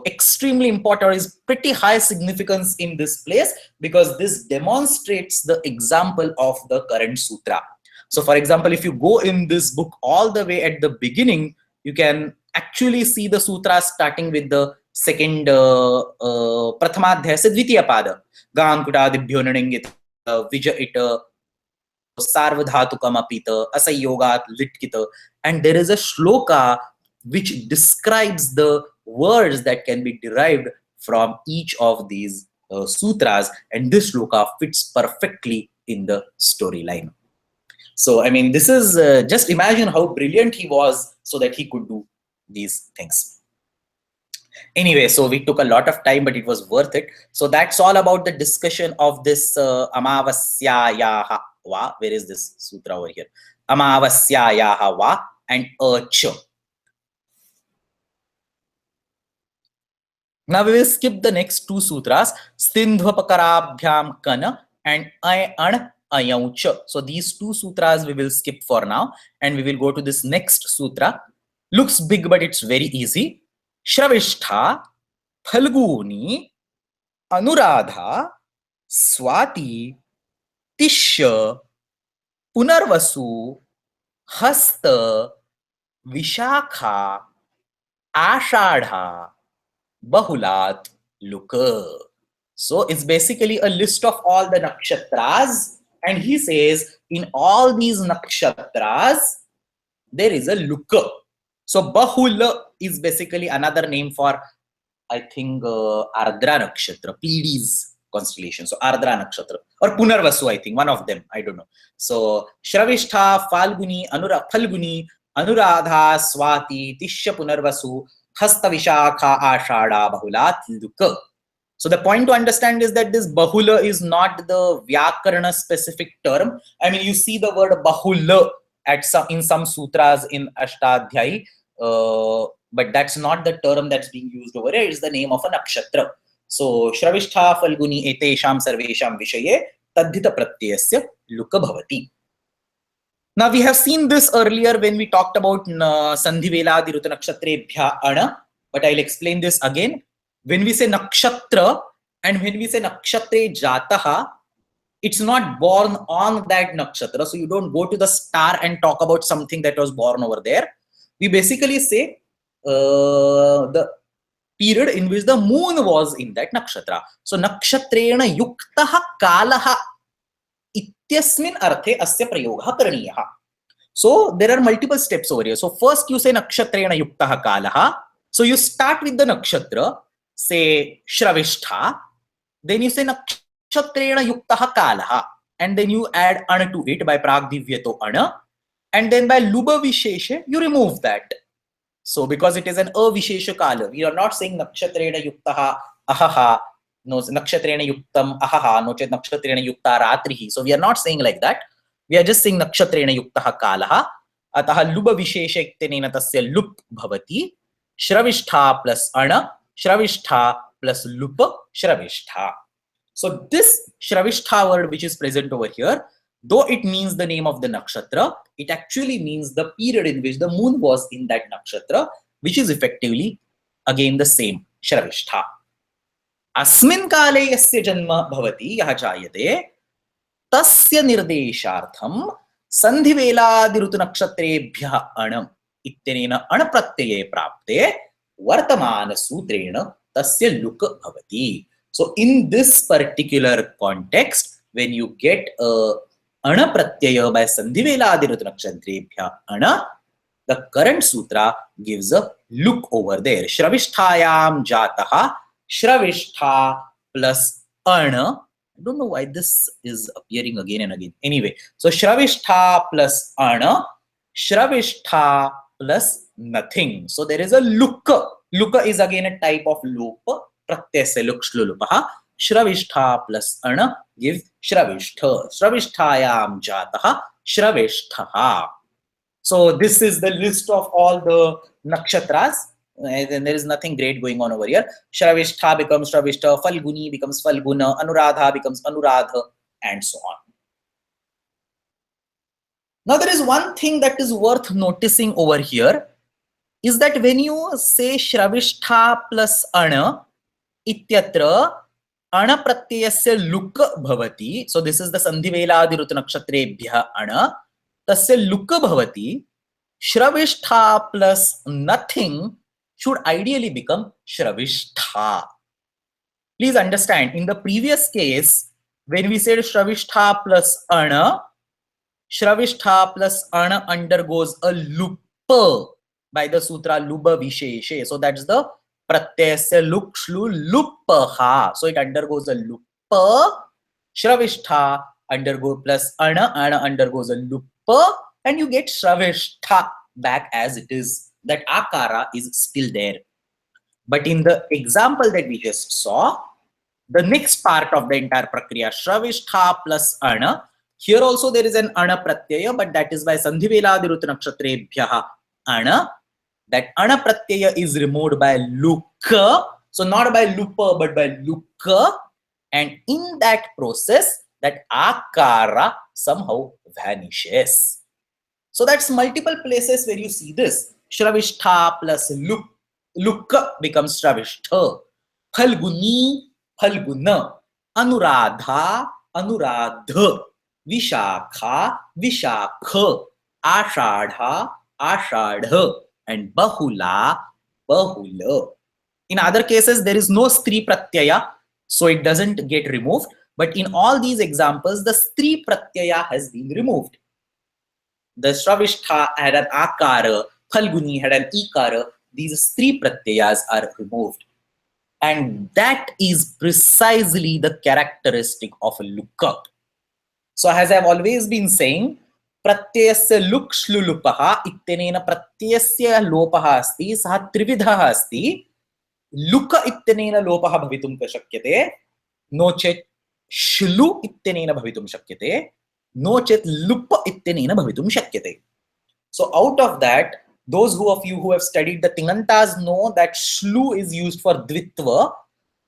extremely important, is pretty high significance in this place, because this demonstrates the example of the current sutra. So for example, if you go in this book all the way at the beginning, you can actually see the sutra starting with the second Prathamadhyaya Dvitiya Pada. Gam Kutadibhyo Naningita Vijayita Sarvadhatukamapita Asayogat Litkita. And there is a shloka which describes the words that can be derived from each of these sutras, and this shloka fits perfectly in the storyline. So I mean, this is just imagine how brilliant he was so that he could do these things. Anyway, so we took a lot of time, but it was worth it. So that's all about the discussion of this Amavasyayaha va. Where is this sutra over here? Amavasyayaha va and Acha. Now we will skip the next two sutras, Sindhvapakarabhyam Kana and An Ayaucha. So these two sutras we will skip for now, and we will go to this next sutra. Looks big, but it's very easy. Shravishta, Phalguni, Anuradha, Swati, Tishya, Punarvasu, Hasta, Vishakha, Ashadha, Bahulat, Luka. So it's basically a list of all the nakshatras, and he says in all these nakshatras there is a Luka. So Bahula is basically another name for I think Ardra Nakshatra, Pleiades constellation. So Ardra Nakshatra or Punarvasu, I think one of them. I don't know. So Shravishta, Falguni, Anuradha, Swati, Tishya Punarvasu, Hasta Vishakha, Ashada, Bahulat, Luka. So the point to understand is that this Bahula is not the Vyakarana specific term. I mean, you see the word Bahula in some sutras in Ashtadhyayi, but that's not the term that's being used over here. It's the name of a nakshatra. So Shravishta Falguni etesham sarvesham vishaye Taddhita pratyayasya luka bhavati. Now we have seen this earlier when we talked about Sandhivela Diruta Nakshatrebhya Ana, but I'll explain this again. When we say nakshatra and when we say nakshatre jataha, it's not born on that nakshatra. So you don't go to the star and talk about something that was born over there. We basically say the period in which the moon was in that nakshatra. So nakshatrena yuktaha kalaha ityasmin arthe asya prayogaha karaniyaha. So there are multiple steps over here. So first you say nakshatrena yuktaha kalaha. So you start with the nakshatra, say Shravishta, then you say nakshatrena yuktaha kalaha, and then you add ana to it by pragdivyato ana, and then by luba vishesha you remove that. So because it is an avishesha kala, we are not saying nakshatrena yuktaha ahaha, no nakshatrena yuktam ahaha, no chet nakshatrena yukta ratrihi. So we are not saying like that. We are just saying nakshatrena yuktaha kalaha, ataha luba vishesha iktenena tasya lup bhavati, Shravishta plus ana, Shravishta plus lupa, Shravishta. So this Shravishta word which is present over here, though it means the name of the nakshatra, it actually means the period in which the moon was in that nakshatra, which is effectively again the same, Shravishta. Asmin kale yasya janma bhavati yaha jayate, tasya nirdeshartham sandhivelaadirutu nakshatrebhya anam ittenena anapratyaya prapte vartamana sutrena tasya luk bhavati. So in this particular context, when you get ana pratyaya by sandhivelaadirutu nakshatrebhya ana, the current sutra gives a look over there. Shravishthayam jataha, Shravishta plus ana. I don't know why this is appearing again and again. Anyway, so Shravishta plus ana, Shravishta plus nothing. So there is a luka. Luka is again a type of lopa. Pratyasya luk shlulupaha. Shravishta plus ana gives Shravishta. Shravishtayam jataha, Shravishtaha. So this is the list of all the nakshatras. And there is nothing great going on over here. Shravishta becomes Shravishta, Falguni becomes Falguna, Anuradha becomes Anuradha, and so on. Now there is one thing that is worth noticing over here, is that when you say Shravishta plus ana, ityatra ana pratyayasya luk bhavati. So this is the sandhivelaadirutu nakshatrebhya ana. Tasya luk bhavati. Shravishta plus nothing should ideally become Shravishta. Please understand, in the previous case, when we said Shravishta plus ana undergoes a lupa by the sutra luba visheshe. So that's the pratyasya luk shlu lupaha. So it undergoes a lupa. Shravishta undergoes plus ana undergoes a lupa, and you get Shravishta back as it is. That akara is still there. But in the example that we just saw, the next part of the entire prakriya, Shravishta plus ana, here also there is an ana pratyaya, but that is by sandhivelaadirutu nakshatrebhya ana. That ana pratyaya is removed by luka. So not by lupa, but by luka. And in that process, that akara somehow vanishes. So that's multiple places where you see this. Shravishta plus lukka becomes Shravishta. Phalguni, Phalguna. Anuradha, Anuradha. Vishakha, Vishakha. Ashadha, Ashadha. And Bahula, Bahula. In other cases, there is no stri pratyaya, so it doesn't get removed. But in all these examples, the stri pratyaya has been removed. The Shravishta had an akara, Phalguni had an ikara. These three pratyayas are removed. And that is precisely the characteristic of a lukka. So as I've always been saying, pratyayasya luk shlulupaha ittenena pratyayasya lopaha asti saha trividhaha asti. Luka ittenena lopaha bhavitum shakyate, no chet shlu ittenena bhavitum shakyate, no chet lupa ittenena bhavitum shakyate. So out of that, those of you who have studied the Tingantas know that shlu is used for dvitva.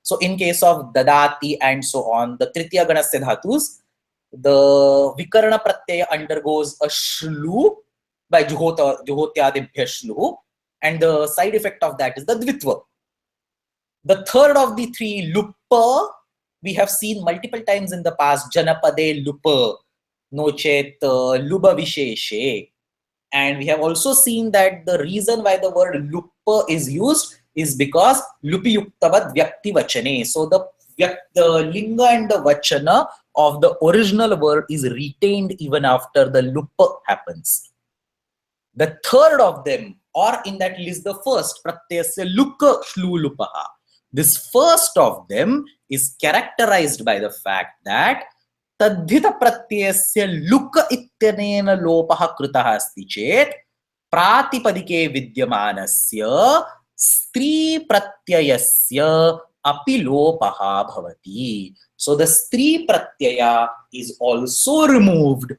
So in case of dadati and so on, the tritiya ganasya dhatus, the vikarana pratyaya undergoes a shlu by juhotyadibhya shlu, and the side effect of that is the dvitva. The third of the three, lupa, we have seen multiple times in the past, janapade lupa, nochet luba visheshe. And we have also seen that the reason why the word lupa is used is because lupi yuktavad vyakti vachane. So the linga and the vachana of the original word is retained even after the lupa happens. The third of them, or in that list the first, pratyasya luka shlu lupaha. This first of them is characterized by the fact that Taddhita pratyasya luka ityanena lopaha kritaha asti chet pratipadike vidyamanasya stri pratyayasya api lopaha bhavati. So the stri pratyaya is also removed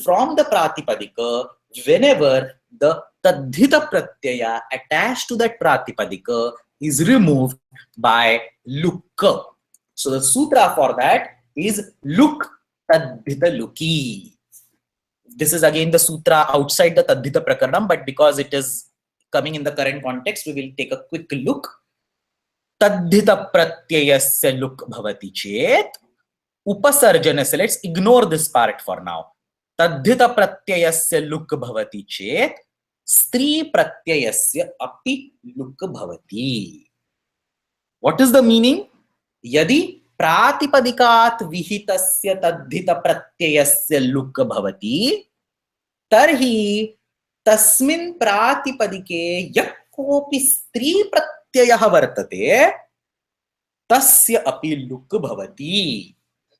from the pratipadika whenever the Taddhita pratyaya attached to that pratipadika is removed by lukka. So the sutra for that is luk taddhita luki. This is again the sutra outside the Taddhita Prakaranam, but because it is coming in the current context, we will take a quick look. Taddhita pratyayasya luk bhavati chet upasarjanasya. Let's ignore this part for now. Taddhita pratyayasya luk bhavati chet stri pratyayasya api luk bhavati. What is the meaning? Yadi प्रातिपदिकात् विहितस्य तद्धित प्रत्ययस्य लुक् भवति तर्हि तस्मिन् प्रातिपदिके यः कोऽपि स्त्री प्रत्ययः वर्तते tasya api luk bhavati.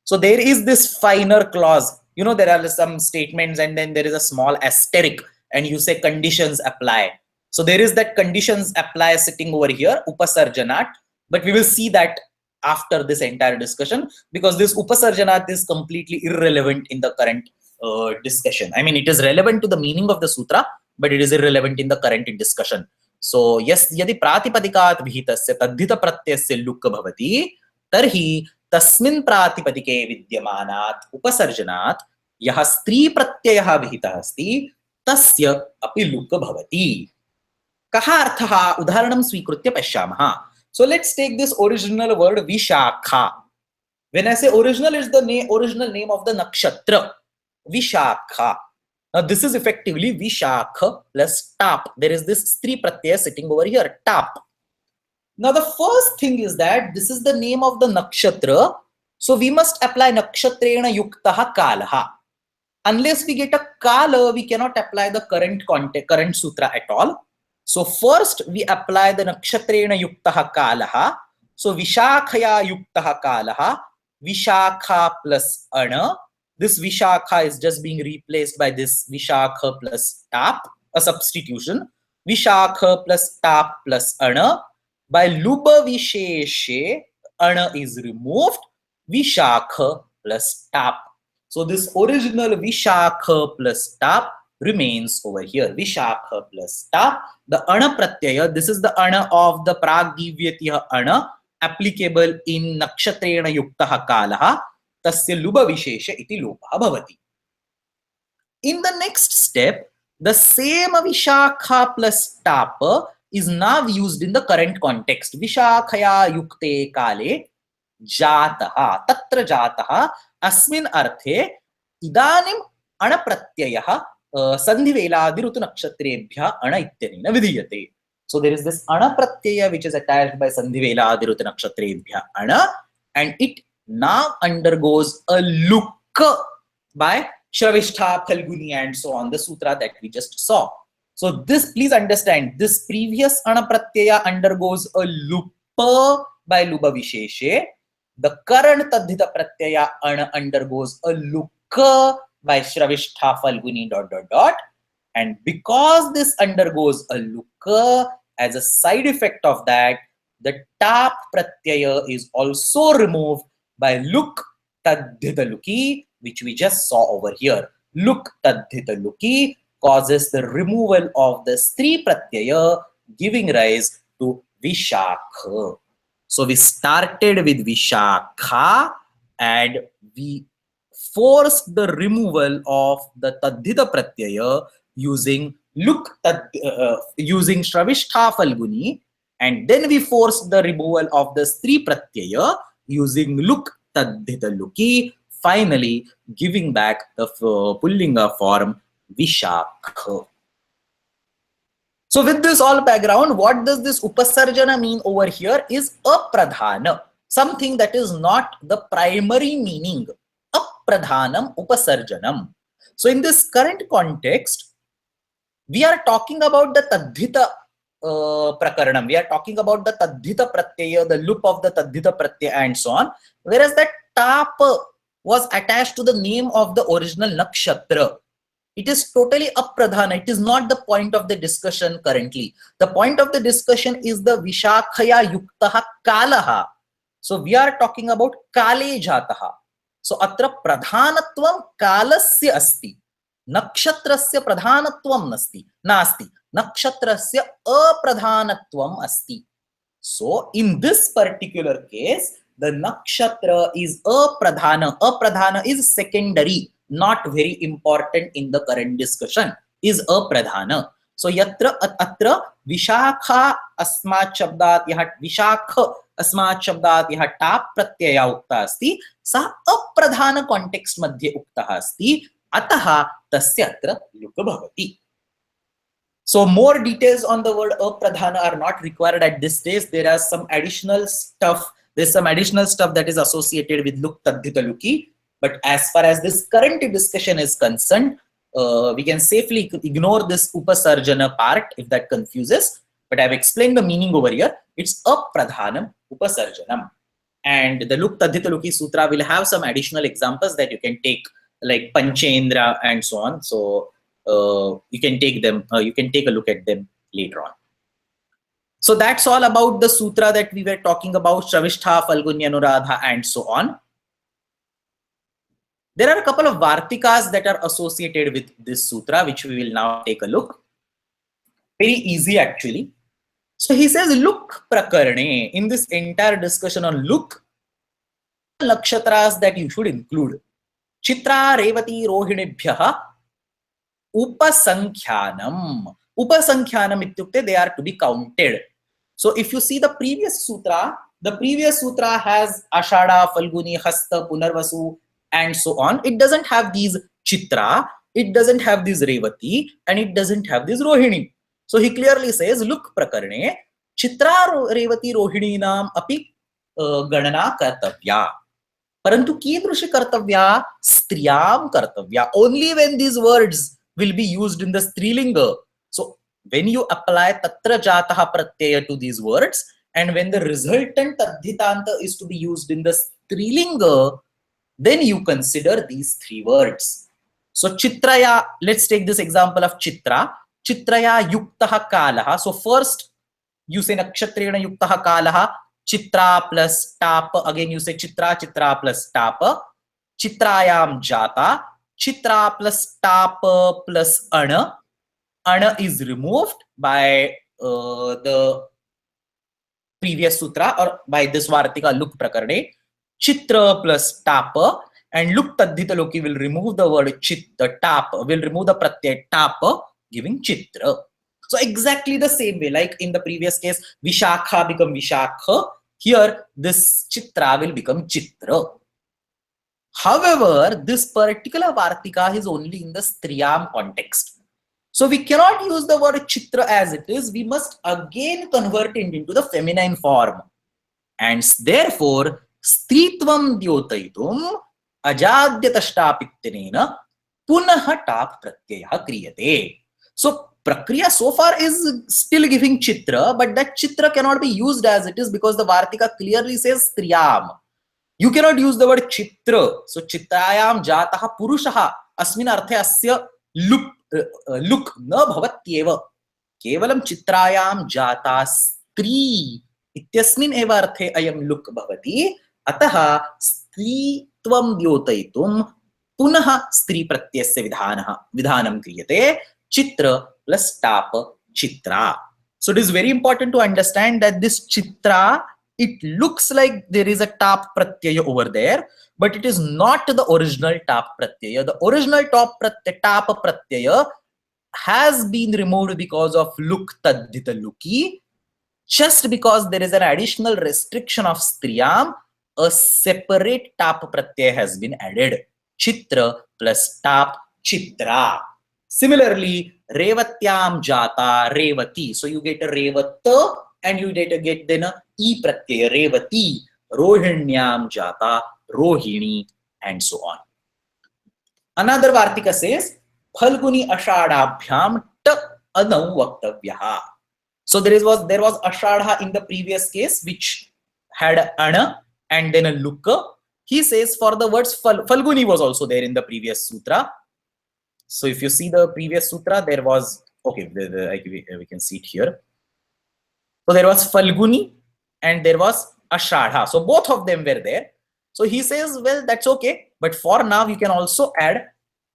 So there is this finer clause. You know, there are some statements and then there is a small asterisk and you say conditions apply. So there is that conditions apply sitting over here, upasarjanat, but we will see that after this entire discussion, because this upasarjanat is completely irrelevant in the current discussion. I mean, it is relevant to the meaning of the sutra, but it is irrelevant in the current discussion. So yes, yadi pratipadikaat vihitasya taddhita pratyasya luk bhavati, tarhi tasmin pratipadike vidyamanat upasarjanat yaha stri pratyayah vihitah asti tasya api luk bhavati. Kaha arthaha udharanam svikritya pashyamaha. So let's take this original word Vishakha. When I say original, it's the original name of the nakshatra, Vishakha. Now this is effectively Vishakha plus tap. There is this stri pratyaya sitting over here, tap. Now the first thing is that this is the name of the nakshatra. So we must apply nakshatrena yuktaha kalaha. Unless we get a kala, we cannot apply the current sutra at all. So first we apply the nakshatrena yuktaha kalaha. So Vishakhaya yuktaha kalaha. Vishakha plus ana. This Vishakha is just being replaced by this Vishakha plus tap, a substitution. Vishakha plus tap plus ana. By luba visheshe, ana is removed. Vishakha plus tap. So this original Vishakha plus tap remains over here. Vishakha plus tap. The ana pratyaya, this is the ana of the pragdivyatiha ana, applicable in nakshatrena yuktaha kalaha. Tasya luba vishesha iti lopaha bhavati. In the next step, the same Vishakha plus tapa is now used in the current context. Vishakhaya yukte kale jataha, tatra jataha, asmin arthe idanim ana pratyayah sandhiveladirutu nakshatrebhya ana ityanena vidhiyate. So there is this ana pratyaya which is attached by sandhiveladirutu nakshatrebhya ana, and it now undergoes a lukka by Shravishta, Phalguni and so on, the sutra that we just saw. So this, please understand, this previous ana pratyaya undergoes a lukka pa by luba visheshe, the current taddhita pratyaya ana undergoes a luk by shravishtha falguni ... And because this undergoes a luk, as a side effect of that, the tap pratyaya is also removed by luk taddhita luki, which we just saw over here. Luk taddhita luki causes the removal of the stri pratyaya, giving rise to vishakha. So we started with vishakha and we forced the removal of the taddhita pratyaya using using shravishtha falguni, and then we forced the removal of the stri pratyaya using luk taddhita luki, finally giving back the pullinga form vishakha. So with this all background, what does this upasarjana mean over here is apradhana, something that is not the primary meaning. Apradhanam upasarjanam. So in this current context, we are talking about the Taddhita Prakaranam. We are talking about the Taddhita Pratyaya, the loop of the Taddhita Pratyaya and so on. Whereas that Tap was attached to the name of the original Nakshatra. It is totally apradhana. It is not the point of the discussion currently. The point of the discussion is the Vishakhaya Yuktaha Kalaha. So we are talking about Kale Jataha. So atra pradhanatvam kalasya asti. Nakshatrasya pradhanatvam nasti. Nakshatrasya apradhanatvam asti. So in this particular case, the nakshatra is apradhana. Apradhana is secondary, not very important in the current discussion, is apradhana. So yatra atra vishakha asmat shabdat yaha vishakha अस्मात् शब्दात् यः top प्रत्ययः उक्तः अस्ति सः अपप्रधान context मध्ये उक्तः अस्ति अतः तस्य अत्र लुक् भवति. So more details on the word apradhana are not required at this stage. There are some additional stuff. There's some additional stuff that is associated with luk taddhita luki. But as far as this current discussion is concerned, we can safely ignore this upasarjana part if that confuses. But I've explained the meaning over here. It's apradhanam upasarjanam. And the Luk Taddhita Luki Sutra will have some additional examples that you can take, like Panchendra and so on. So you can take them, you can take a look at them later on. So that's all about the sutra that we were talking about, Shravishtha, Falgunya, Anuradha, and so on. There are a couple of Vartikas that are associated with this sutra, which we will now take a look. Very easy actually. So he says, look prakarane. In this entire discussion on look, nakshatras that you should include. Chitra, Revati, Rohinibhyaha, Upasankhyanam. Upasankhyanam ityukte, they are to be counted. So if you see the previous sutra has Ashada, Falguni, Hasta, Punarvasu, and so on. It doesn't have these Chitra, it doesn't have this Revati, and it doesn't have this Rohini. So he clearly says, look prakarane, Chitra, Revati, Rohini nam api ganana kartavya. Parantu kidrushi kartavya, striyam kartavya. Only when these words will be used in the strilinga. So when you apply tatra jataha pratyaya to these words, and when the resultant taddhitanta is to be used in the strilinga, then you consider these three words. So chitraya, let's take this example of chitra. Chitraya yuktaha kalaha. So first you say nakshatrena yuktaha kalaha. Chitra plus tapa. Again you say chitra, chitra plus tapa. Chitrayam jata. Chitra plus tapa plus ana. Ana is removed by the previous sutra or by this Vartika Luk Prakarane. Chitra plus tapa, and Luk Taddhita Loki will remove the word chitta, tapa, will remove the pratyay tapa, giving chitra. So exactly the same way, like in the previous case, Vishakha become Vishakha. Here, this chitra will become chitra. However, this particular Vartika is only in the Striyam context. So we cannot use the word chitra as it is. We must again convert it into the feminine form. And therefore, Stritvam Dyotaitum Ajadyatashtapittena Punaha Tap Pratyaya Kriyate. So prakriya so far is still giving chitra, but that chitra cannot be used as it is because the Vartika clearly says striyam. You cannot use the word chitra. So chitrayam jataha purushaha asmin arthe asya look na bhavatyeva. केवलं चित्रायां जाता स्त्री इत्यस्मिन् एव अर्थे अयं लुक् भवति. अतः स्त्रीत्वं द्योतयितुं पुनः स्त्री प्रत्ययस्य विधानं क्रियते. चित्र plus top chitra. So it is very important to understand that this chitra, it looks like there is a tap pratyaya over there, but it is not the original tap pratyaya. The original tap pratyaya has been removed because of look taddhita luki. Just because there is an additional restriction of striyam, a separate tap pratyaya has been added. Chitra plus tap chitra. Similarly, revatyam jata revati. So you get a revata and you get then a e pratyaya revati. Rohinyam jata rohini, and so on. Another Vartika says Phalguni ashadabhyam ta anau vaktavyaha. So there was ashadha in the previous case which had ana and then a luka. He says for the words Phalguni was also there in the previous sutra. So if you see the previous sutra, there was, okay, we can see it here. So there was Phalguni and there was ashadha. So both of them were there. So he says, well, that's okay, but for now you can also add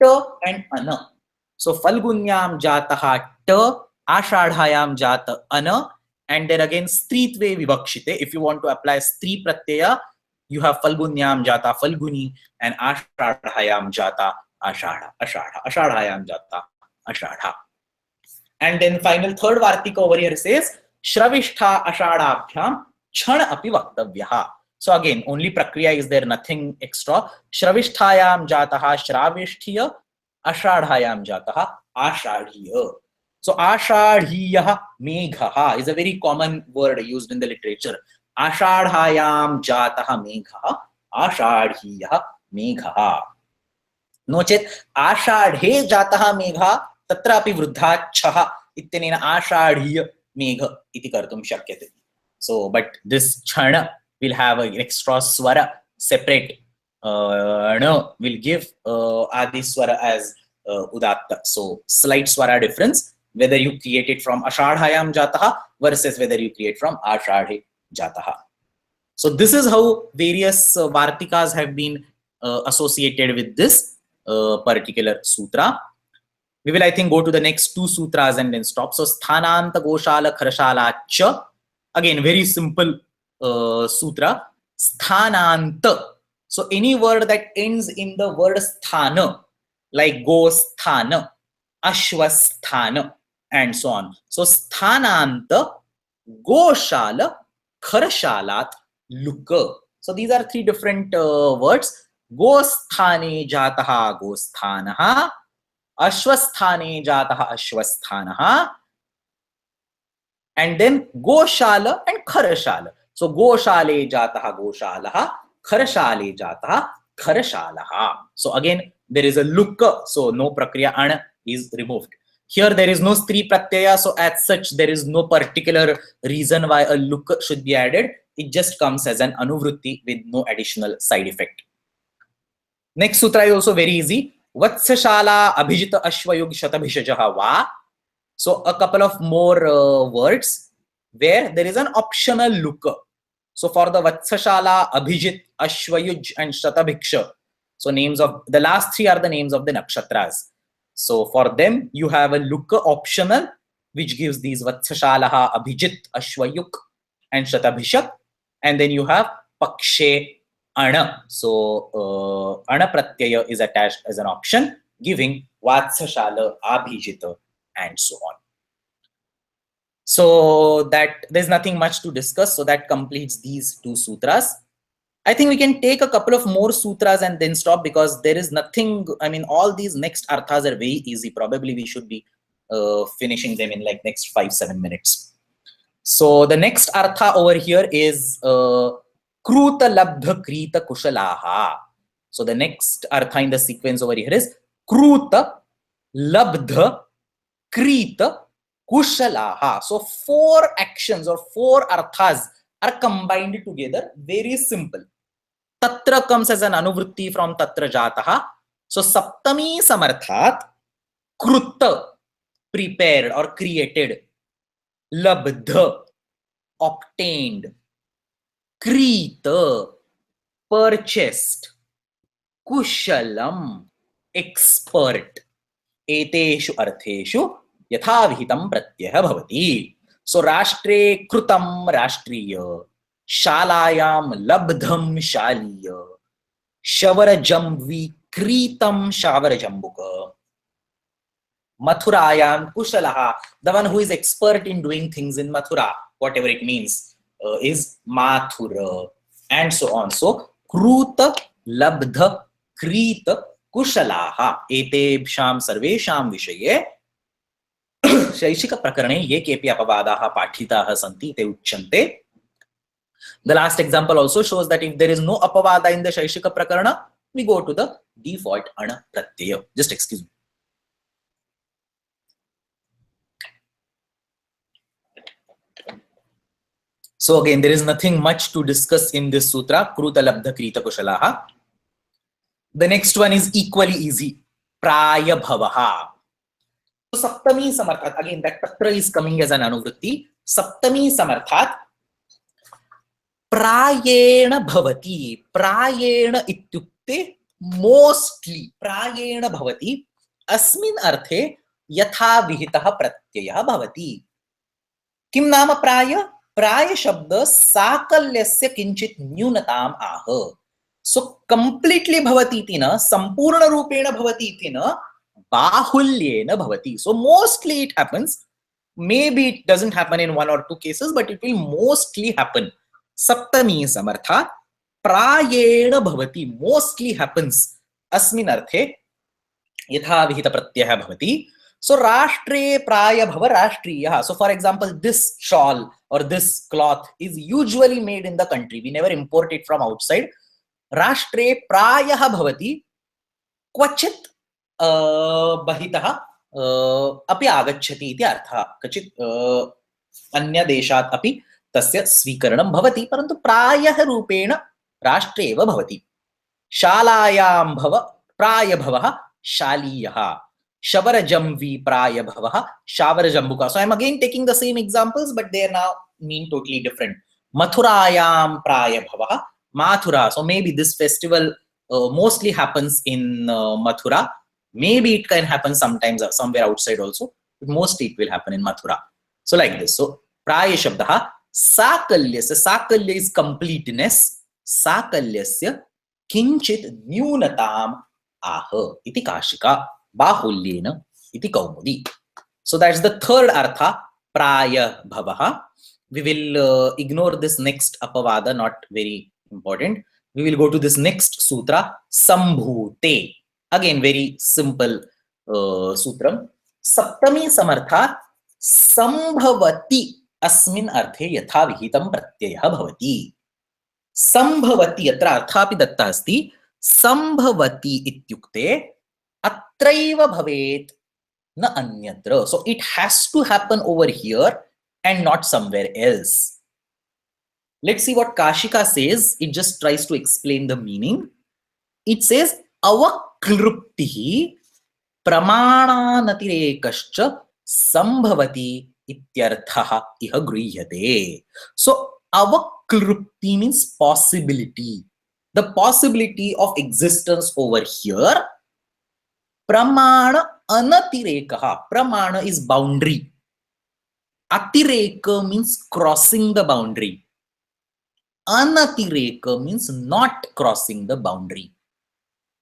ta and ana. So Phalgunyam jataha ta, ashadhayam jata ana, and then again stritve vibhakshite. If you want to apply stri pratyaya, you have Phalgunyam jata Phalguni and ashadhayam jata ashadha. Ashadhayam jata ashadha. And then final third Vartika over here says Shravistha ashadabhyam chana api vaktavyaha. So again, only prakriya is there, nothing extra. Shravisthayam jataha shravishthya, ashadhayam jataha ashadhiya. So ashadhiya megha is a very common word used in the literature. Ashadhayam jataha megha, ashadhiya megha. Nochet ashadhe jataha megha tatrapi vruddhachaha ityanena ashadhiya megha iti kartum shakyate. So but this chana will have an extra swara separate. No, will give adi swara as udatta. So slight swara difference whether you create it from ashadhayam jataha versus whether you create from ashadhe jataha. So this is how various vartikas have been associated with this particular sutra. We will, I think, go to the next two sutras and then stop. So sthananta goshala kharashala cha. Again, very simple sutra. Sthananta. So any word that ends in the word sthana, like go sthana, ashwasthana, and so on. So sthananta, goshala, kharashalat, luka. So these are three different words. Gosthane jataha gosthanaha, ashwasthane jataha ashwasthanaha, and then goshala and kharashala. So goshale jataha goshalaha, kharashale jataha kharashalaha. So again there is a lukka, so no prakriya ana is removed. Here there is no stri pratyaya, so as such there is no particular reason why a lukka should be added. It just comes as an anuvrutti with no additional side effect. Next sutra is also very easy. Vatsashala abhijita ashvayug shatabhishajaha va. So a couple of more words where there is an optional lukka. So for the Vatsashala, Abhijit, Ashvayuj, and Shatabhiksha, so names of the last three are the names of the nakshatras. So for them you have a lukka optional which gives these Vatsashalaha, Abhijit, Ashvayuk, and Shatabhishak, and then you have Pakshe Ana. So Ana Pratyaya is attached as an option giving Vatsashala, Abhijita, and so on. So that there's nothing much to discuss. So that completes these two sutras. I think we can take a couple of more sutras and then stop because there is nothing. I mean, all these next arthas are very easy. Probably we should be finishing them in like next 5-7 minutes. So the next artha over here is Kruta Labdha Krita Kushalaha. So the next artha in the sequence over here is Kruta Labdha krita, kushalaha. So 4 actions or 4 arthas are combined together. Very simple. Tatra comes as an anuvritti from tatra jataha. So saptami samarthat krutta, prepared or created, labdha, obtained, krita, purchased, kushalam, expert. एतेषु अर्थेषु यथाविहितं प्रत्ययः भवति. सो राष्ट्रे कृतं राष्ट्रीय, शालायां लब्धं शालीय, शवरजम्बी क्रीतं शावरजम्बुक, मथुरायां कुशलः, the one who is expert in doing things in Mathura, whatever it means, is Mathura, and so on. So kruta, labdha, krita, कुशलाः एतेभ्यां सर्वेषां विषये शैक्षिक प्रकरणे ये केपि अपवादाः पाठिताः सन्ति ते उच्यन्ते. The last example also shows that if there is no apavada in the शैक्षिक प्रकरण, we go to the default ana pratyaya. Just excuse me. So again, there is nothing much to discuss in this sutra, kruta, labdha, krita, kushalaha. The next one is equally easy, praya bhavaha. So saptami samarthat, again that tatra is coming as an anuvritti. Saptami samarthat prayena bhavati. Prayena ityukte mostly. Prayena bhavati. Asmin arthe yatha vihitah pratyayah bhavati. Kim nama praya? Praya shabda sakalyasya kinchit nyunatam aha. So completely bhavati iti na, sampurna rupena bhavati iti na, bahulyena bhavati. So mostly it happens. Maybe it doesn't happen in 1 or 2 cases, but it will mostly happen. Saptami samartha prayena bhavati. Mostly happens. Asmin arthe yatha vihita pratyaya bhavati. So rashtre praya bhava rashtriya. So for example, this shawl or this cloth is usually made in the country. We never import it from outside. राष्ट्रे प्रायः भवति, क्वचित् बहितः अपि आगच्छति इति अर्थः. क्वचित् अन्यदेशात् अपि तस्य स्वीकरणं भवति, परन्तु प्रायः रूपेण राष्ट्रे एव भवति. शालायां प्रायभवः शालीयः, शवरजम्बी प्रायभवः शावरजम्बुकः. So I am again taking the same examples, but they now mean totally different. मथुरायां प्रायभवः Mathura. So maybe this festival mostly happens in Mathura. Maybe it can happen sometimes somewhere outside also, but mostly it will happen in Mathura. So like this. So praya shabdaha sakalyasya. Sakalya is completeness. Sakalyasya kinchit nyunatam aha iti Kashika, bahulyena iti Kaumudi. So that's the third artha, praya bhavaha. We will ignore this next apavada, not very important. We will go to this next sutra, Sambhute. Again, very simple sutram. Saptami samartha sambhavati asmin arthe yatha vihitam pratyayah bhavati. Sambhavati atra arthapi datta asti. Sambhavati ityukte atraiva bhavet na anyatra. So it has to happen over here and not somewhere else. Let's see what Kashika says. It just tries to explain the meaning. It says, avakluptihi pramananatirekascha sambhavati ityarthaha iha griyate. So, avaklupti means possibility. The possibility of existence over here. Pramana anatirekaha. Pramana is boundary. Atireka means crossing the boundary. Anatireka means not crossing the boundary.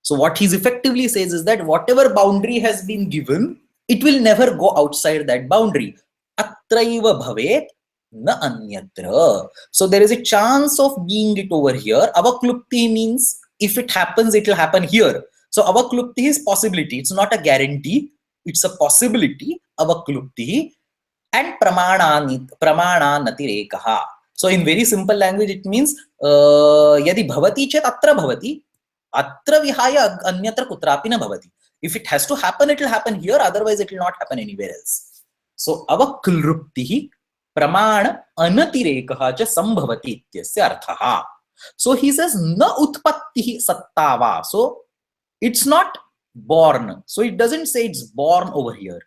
So what he effectively says is that whatever boundary has been given, it will never go outside that boundary. Atraiva bhavet na anyatra. So there is a chance of being it over here. Avaklupti means if it happens, it will happen here. So avaklupti is possibility. It's not a guarantee. It's a possibility. Avaklupti and pramananatirekah. So in very simple language, it means yadi bhavati chet atra bhavati, atra vihaya anyatra kutrapi na bhavati. If it has to happen, it will happen here. Otherwise, it will not happen anywhere else. So, avaklruptihi pramana anatirekaha cha sambhavati ityasya arthaha. So, he says, na utpattihi sattava. So, it's not born. So, it doesn't say it's born over here.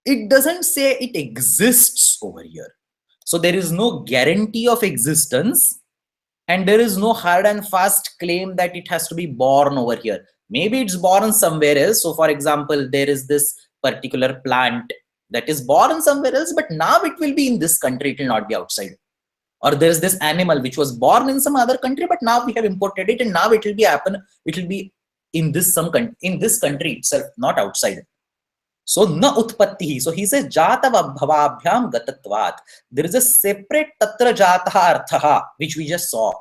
It doesn't say it exists over here. So, there is no guarantee of existence. And there is no hard and fast claim that it has to be born over here. Maybe it's born somewhere else. So, for example, there is this particular plant that is born somewhere else, but now it will be in this country. It will not be outside. Or there is this animal which was born in some other country, but now we have imported it, and now it will be happen. It will be in this country itself, not outside. So, na utpattihi. So, he says, jata bhavabhyam gatatvat. There is a separate tatra jataha arthaha, which we just saw,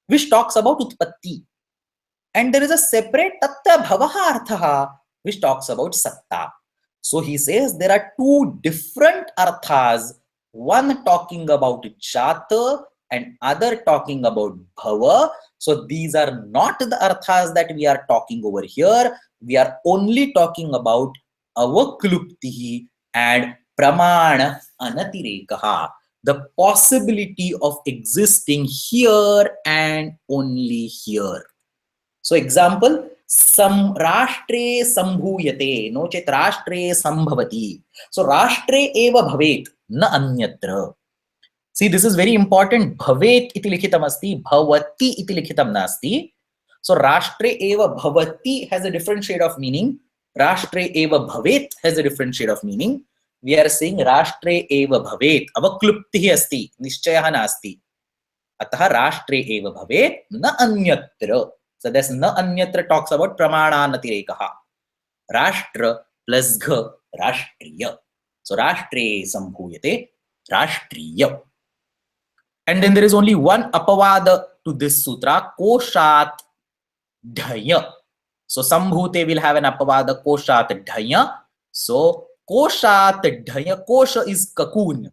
which talks about utpatti. And there is a separate tattva bhavaha arthaha, which talks about satta. So, he says there are two different arthas, one talking about jata and other talking about bhava. So, these are not the arthas that we are talking over here. We are only talking about avakluptihi and pramana anatirekaha, the possibility of existing here and only here. So, example, sam rashtre sambhuyate, no chet rashtre sambhavati. So, rashtre eva bhavet, na anyatra. See, this is very important. Bhavet iti likhitam asti, bhavati iti likhitam nasti. So, rashtre eva bhavati has a different shade of meaning. Rashtre eva bhavet has a different shade of meaning. We are saying rashtre eva bhavet, avakluptihi asti, nishchayaha nasti. Ataha rashtre eva bhavet, na anyatra. So this na anyatra talks about pramana natirekaha. Rashtra plus gha, rashtriya. So rashtre sambhuyate, rashtriya. And then there is only one apavada to this sutra, koshat dhaya. So sambhute will have an apavada koshat dhaya. So koshat dhaya, kosha is cocoon.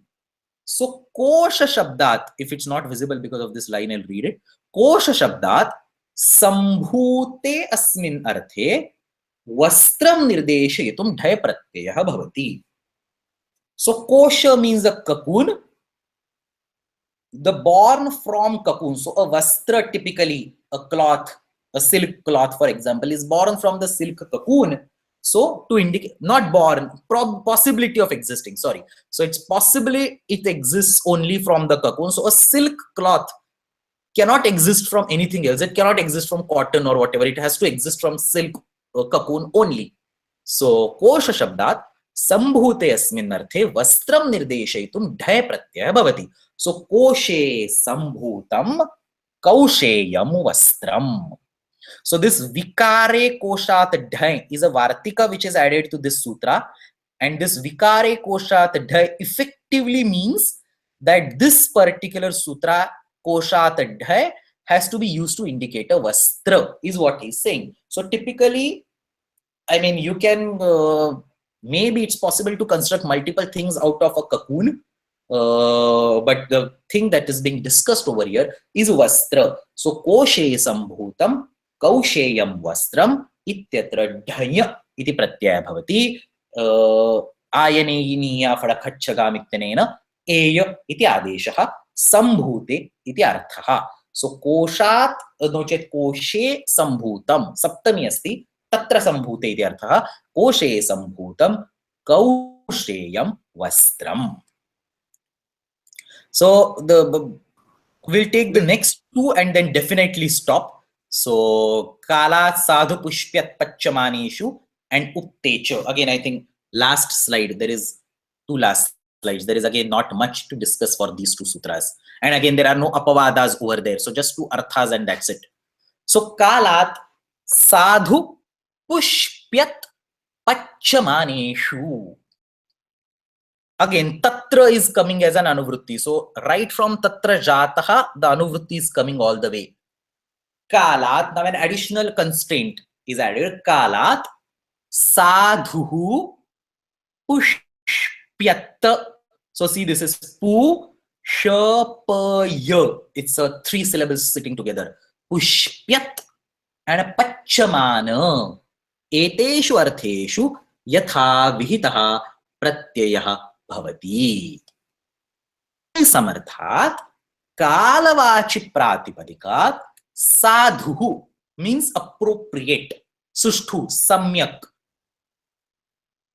So kosha shabdat, if it's not visible because of this line, I'll read it. Kosha shabdat sambhute asmin arthe vastram nirdeshayitum dhaya pratyayah bhavati. So kosha means a cocoon, the born from cocoon. So a vastra, typically a cloth, a silk cloth, for example, is born from the silk cocoon. So to indicate, not born, possibility of existing, sorry. So it's possibly it exists only from the cocoon. So a silk cloth cannot exist from anything else. It cannot exist from cotton or whatever. It has to exist from silk cocoon only. So kosha shabdat sambhute asmin arthe vastram nirdeshayitum dhaya pratyaya bhavati. So koshe sambhutam kausheyam vastram. So this vikare koshat dhai is a vartika which is added to this sutra, and this vikare koshat dhai effectively means that this particular sutra koshat dhai has to be used to indicate a vastra, is what he's saying. So typically, I mean, you can maybe it's possible to construct multiple things out of a cocoon, but the thing that is being discussed over here is vastra. So koshe sambhutam kausheyam vastram ityatra dhaya iti pratyaya bhavati ayaneyiniya fadakhatchagamiktyanena eya iti adeshaha sambhute iti arthaha. So koshat no chet koshe sambhutam saptami asti tatra sambhute iti arthaha koshe sambhutam kausheyam vastram. So we'll take the next two and then definitely stop. So kala sadhu pushpyat pachamaneshu and uttecha. Again, I think last slide, there is two last slides. There is again not much to discuss for these two sutras. And again, there are no apavadas over there. So just two arthas and that's it. So kalat sadhu pushpyat pachamaneshu. Again, tatra is coming as an anuvrutti. So right from tatra jataha, the anuvrutti is coming all the way. Kalat, now an additional constraint is added. Kalat sadhu pushpyat. So see, this is pu shapaya. It's a 3 syllables sitting together. Pushpyat and pachamana. एतेषु अर्थेषु यथा विहितः प्रत्ययः भवति। समर्थात् कालवाचि प्रातिपदिकात् साधुः means appropriate, सुष्ठु, सम्यक्,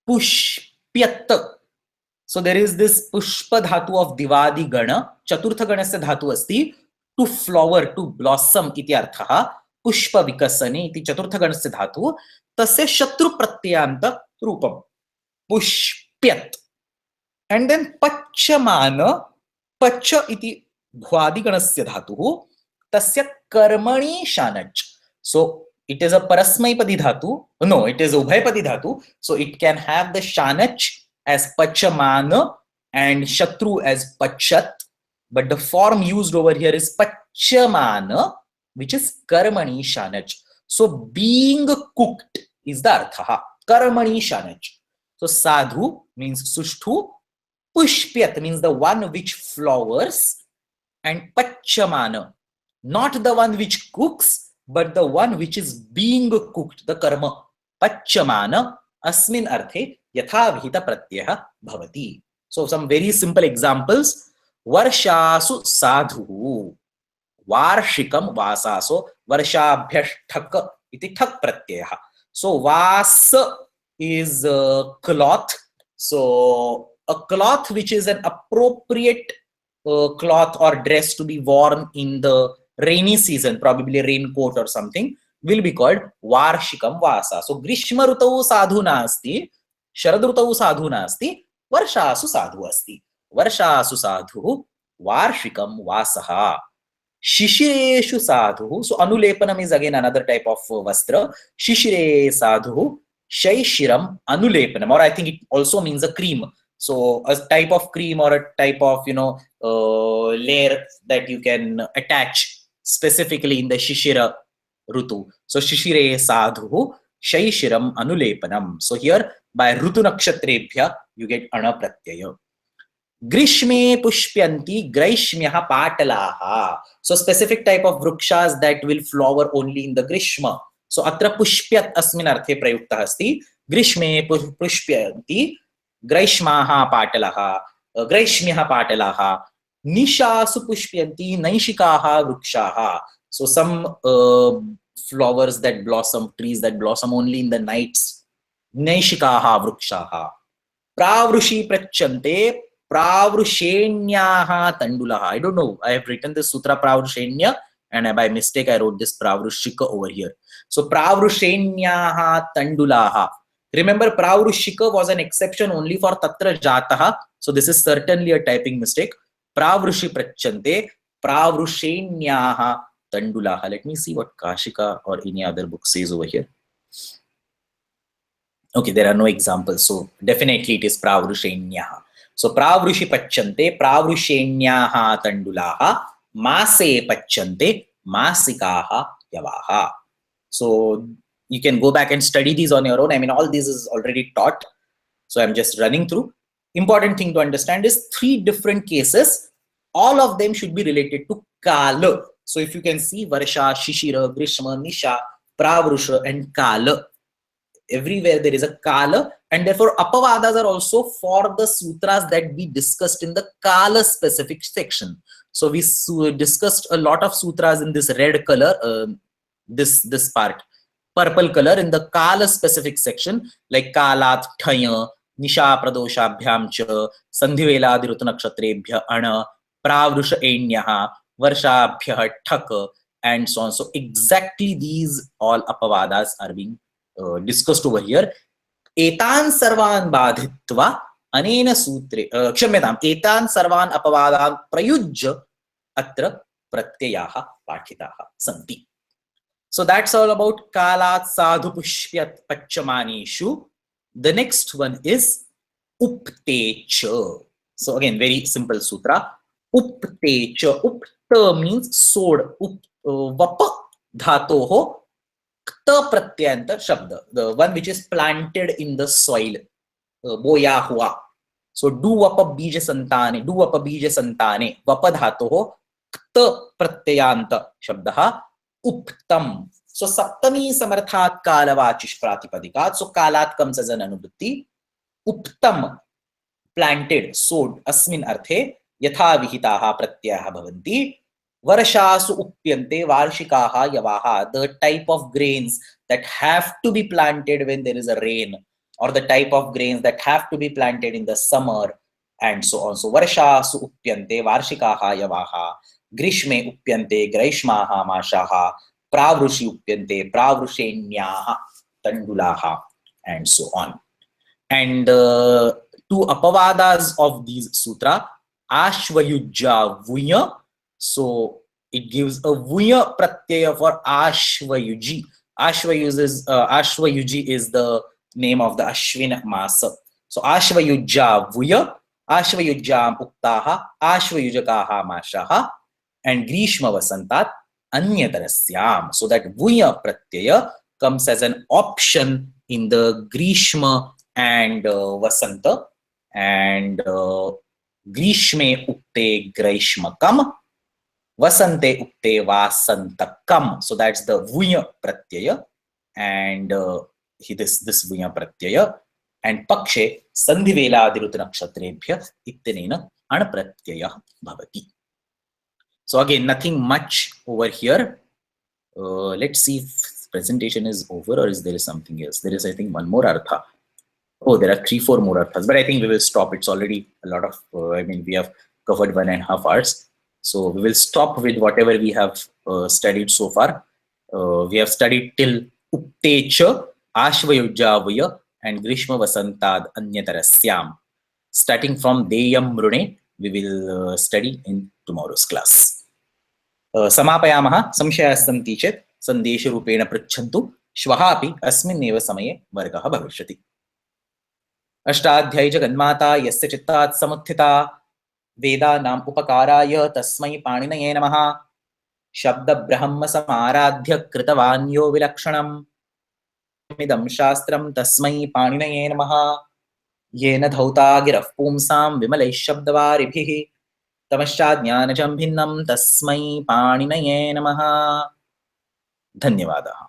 पुष्प्यत्. So there is this pushpa dhatu of divadi gana, chaturtha ganasya dhatu asti, to flower, to blossom iti arthaha, pushpa vikasane iti chaturtha ganasya dhatu, tasya shatru pratyanta rupam, pushpyat. And then pachamana, pacha iti bhwadi ganasya dhatu, tasya karmani shanaj. So it is a parasmaipadi dhatu, no, it is ubhayapadi dhatu, so it can have the shanaj as pachamana and shatru as pachat, but the form used over here is pachamana, which is karmani shanaj. So being cooked is the artha, karmani shanaj. So sadhu means sushtu, pushpyat means the one which flowers, and pachamana, not the one which cooks, but the one which is being cooked, the karma. Pachamana asmin arthe yatha vihita pratyah bhavati. So some very simple examples. Varshasu sadhu, varshikam vasa. So varshabhyashthak iti thak pratyah. So vas is cloth. So a cloth which is an appropriate cloth or dress to be worn in the rainy season, probably a raincoat or something, will be called varshikam vasa. So grishma rutau sadhu nasti, sharad rutau sadhu nasti, varshasu sadhu asti. Varshasu sadhu varshikam vasaha. Shishireshu sadhu. So anulepanam is again another type of vastra. Shishire sadhu shaishiram anulepanam, or I think it also means a cream. So a type of cream or a type of layer that you can attach specifically in the shishira rutu. So shishire sadhu shaishiram anulepanam. So here by rutu nakshatrebhya you get ana pratyaya. Grishme pushpyanti graishmyaha patalaha. So specific type of vrukshas that will flower only in the grishma. So atra pushpyat asmin arthe prayukta asti. Grishme pushpyanti graishmaha patalaha, graishmyaha patalaha, nishasu pushpyanti naishikaha vrukshaha. So some flowers that blossom, trees that blossom only in the nights, naishikaha vrukshaha. Pravrushi prachante pravrushenyaha tandulaha. I don't know, I have written this sutra pravrushenya and by mistake I wrote this pravrushika over here. So pravrushenyaha tandulaha. Remember, pravrushika was an exception only for tatra jataha. So this is certainly a typing mistake. Pravrushi prachante pravrushenyaha tandulaha. Let me see what Kashika or any other book says over here. Okay, there are no examples. So definitely it is pravrushenyaha. So pravrushi pachante pravrushenyaha tandulaha mase pachante masikaha yavaha. So you can go back and study these on your own. I mean, all this is already taught. So I'm just running through. Important thing to understand is 3 different cases. All of them should be related to Kala. So if you can see Varsha, Shishira, Grishma, Nisha, Pravrusha and Kala. Everywhere there is a Kala, and therefore Apavadas are also for the sutras that we discussed in the Kala specific section. So we discussed a lot of sutras in this red color, this part. Purple color in the Kala specific section, like Kalat Thaya, Nisha Pradoshabhyam cha, Sandhivela Dirutanakshatrebhya Ana, Pravrusha Enyaha, Varshabhya Thaka, and so on. So exactly these all apavadas are being discussed over here. Etan sarvan badhitva anena sutre, kshamyatam, etan sarvan apavadan prayujya atra pratyayaha pathitaha santi. So that's all about Kalat Sadhu Pushpyat Pachamanishu. The next one is Uptecha. So again, very simple sutra. Uptecha. Upta means sword. Vapa dhatoho kta pratyanta shabda. The one which is planted in the soil. Boya hua. So do vapa bija santane. Do vapa bija santane. Vapa dhatoho kta pratyanta shabdaha. Uptam. So saptami samarthat kalavachish pratipadikaat. So kalat comes as an anuvritti. Uptam, planted, sowed, asmin arthe, yatha vihitaha pratyyaha bhavanti. Varshasu upyante varshikaha yavaha. The type of grains that have to be planted when there is a rain, or the type of grains that have to be planted in the summer, and so on. So varshasu upyante varshikaha yavaha. Grishme upyante graishmaha mashaha. Pravrushi upyante pravrushenyaha tandulaha, and so on. And two apavadas of these sutra, ashvayujja vuya. So it gives a vuya pratyaya for ashvayuji. Ashvayuji is the name of the Ashwin Masa. So ashvayujja vuya, ashvayujjam uktaha, ashvayujakaha mashaha, and grishma vasantat anyatarasyam. So that vuya pratyaya comes as an option in the grishma and vasanta, and grishme ukte graishmakam, vasante ukte vasantakam. So that's the vuya pratyaya, and this vuya pratyaya. And pakshe sandhivela adiruta nakshatrebhya ittenena anapratyaya bhavati. So again, nothing much over here. Let's see if presentation is over or is there something else. There is, I think, one more artha. Oh, there are 3-4 more arthas, but I think we will stop. It's already a lot of, we have covered 1.5 hours. So we will stop with whatever we have studied so far. We have studied till Uktecha, Ashvayujjavaya, and Grishma Vasantad Anyatarasyam. Starting from Deyam Rune, we will study in tomorrow's class. Samapayamaha samshayassanti chet sandesharupena prucchantu shvaha api asminneva samaye vargaha bhavishyati. Ashtadhyayi जगन्माता यस्य चित्तात् समुत्थिता वेदानाम् उपकाराय तस्मै पाणिनये नमः. शब्द ब्रह्म समाराध्य कृतवान् यो विलक्षणम् इदं शास्त्रं तस्मै पाणिनये नमः. येन धौता गिरः पुंसां विमलैः शब्दवारिभिः तमश्चाज्ञानजं भिन्नं तस्मै पाणिनये नमः. धन्यवादः.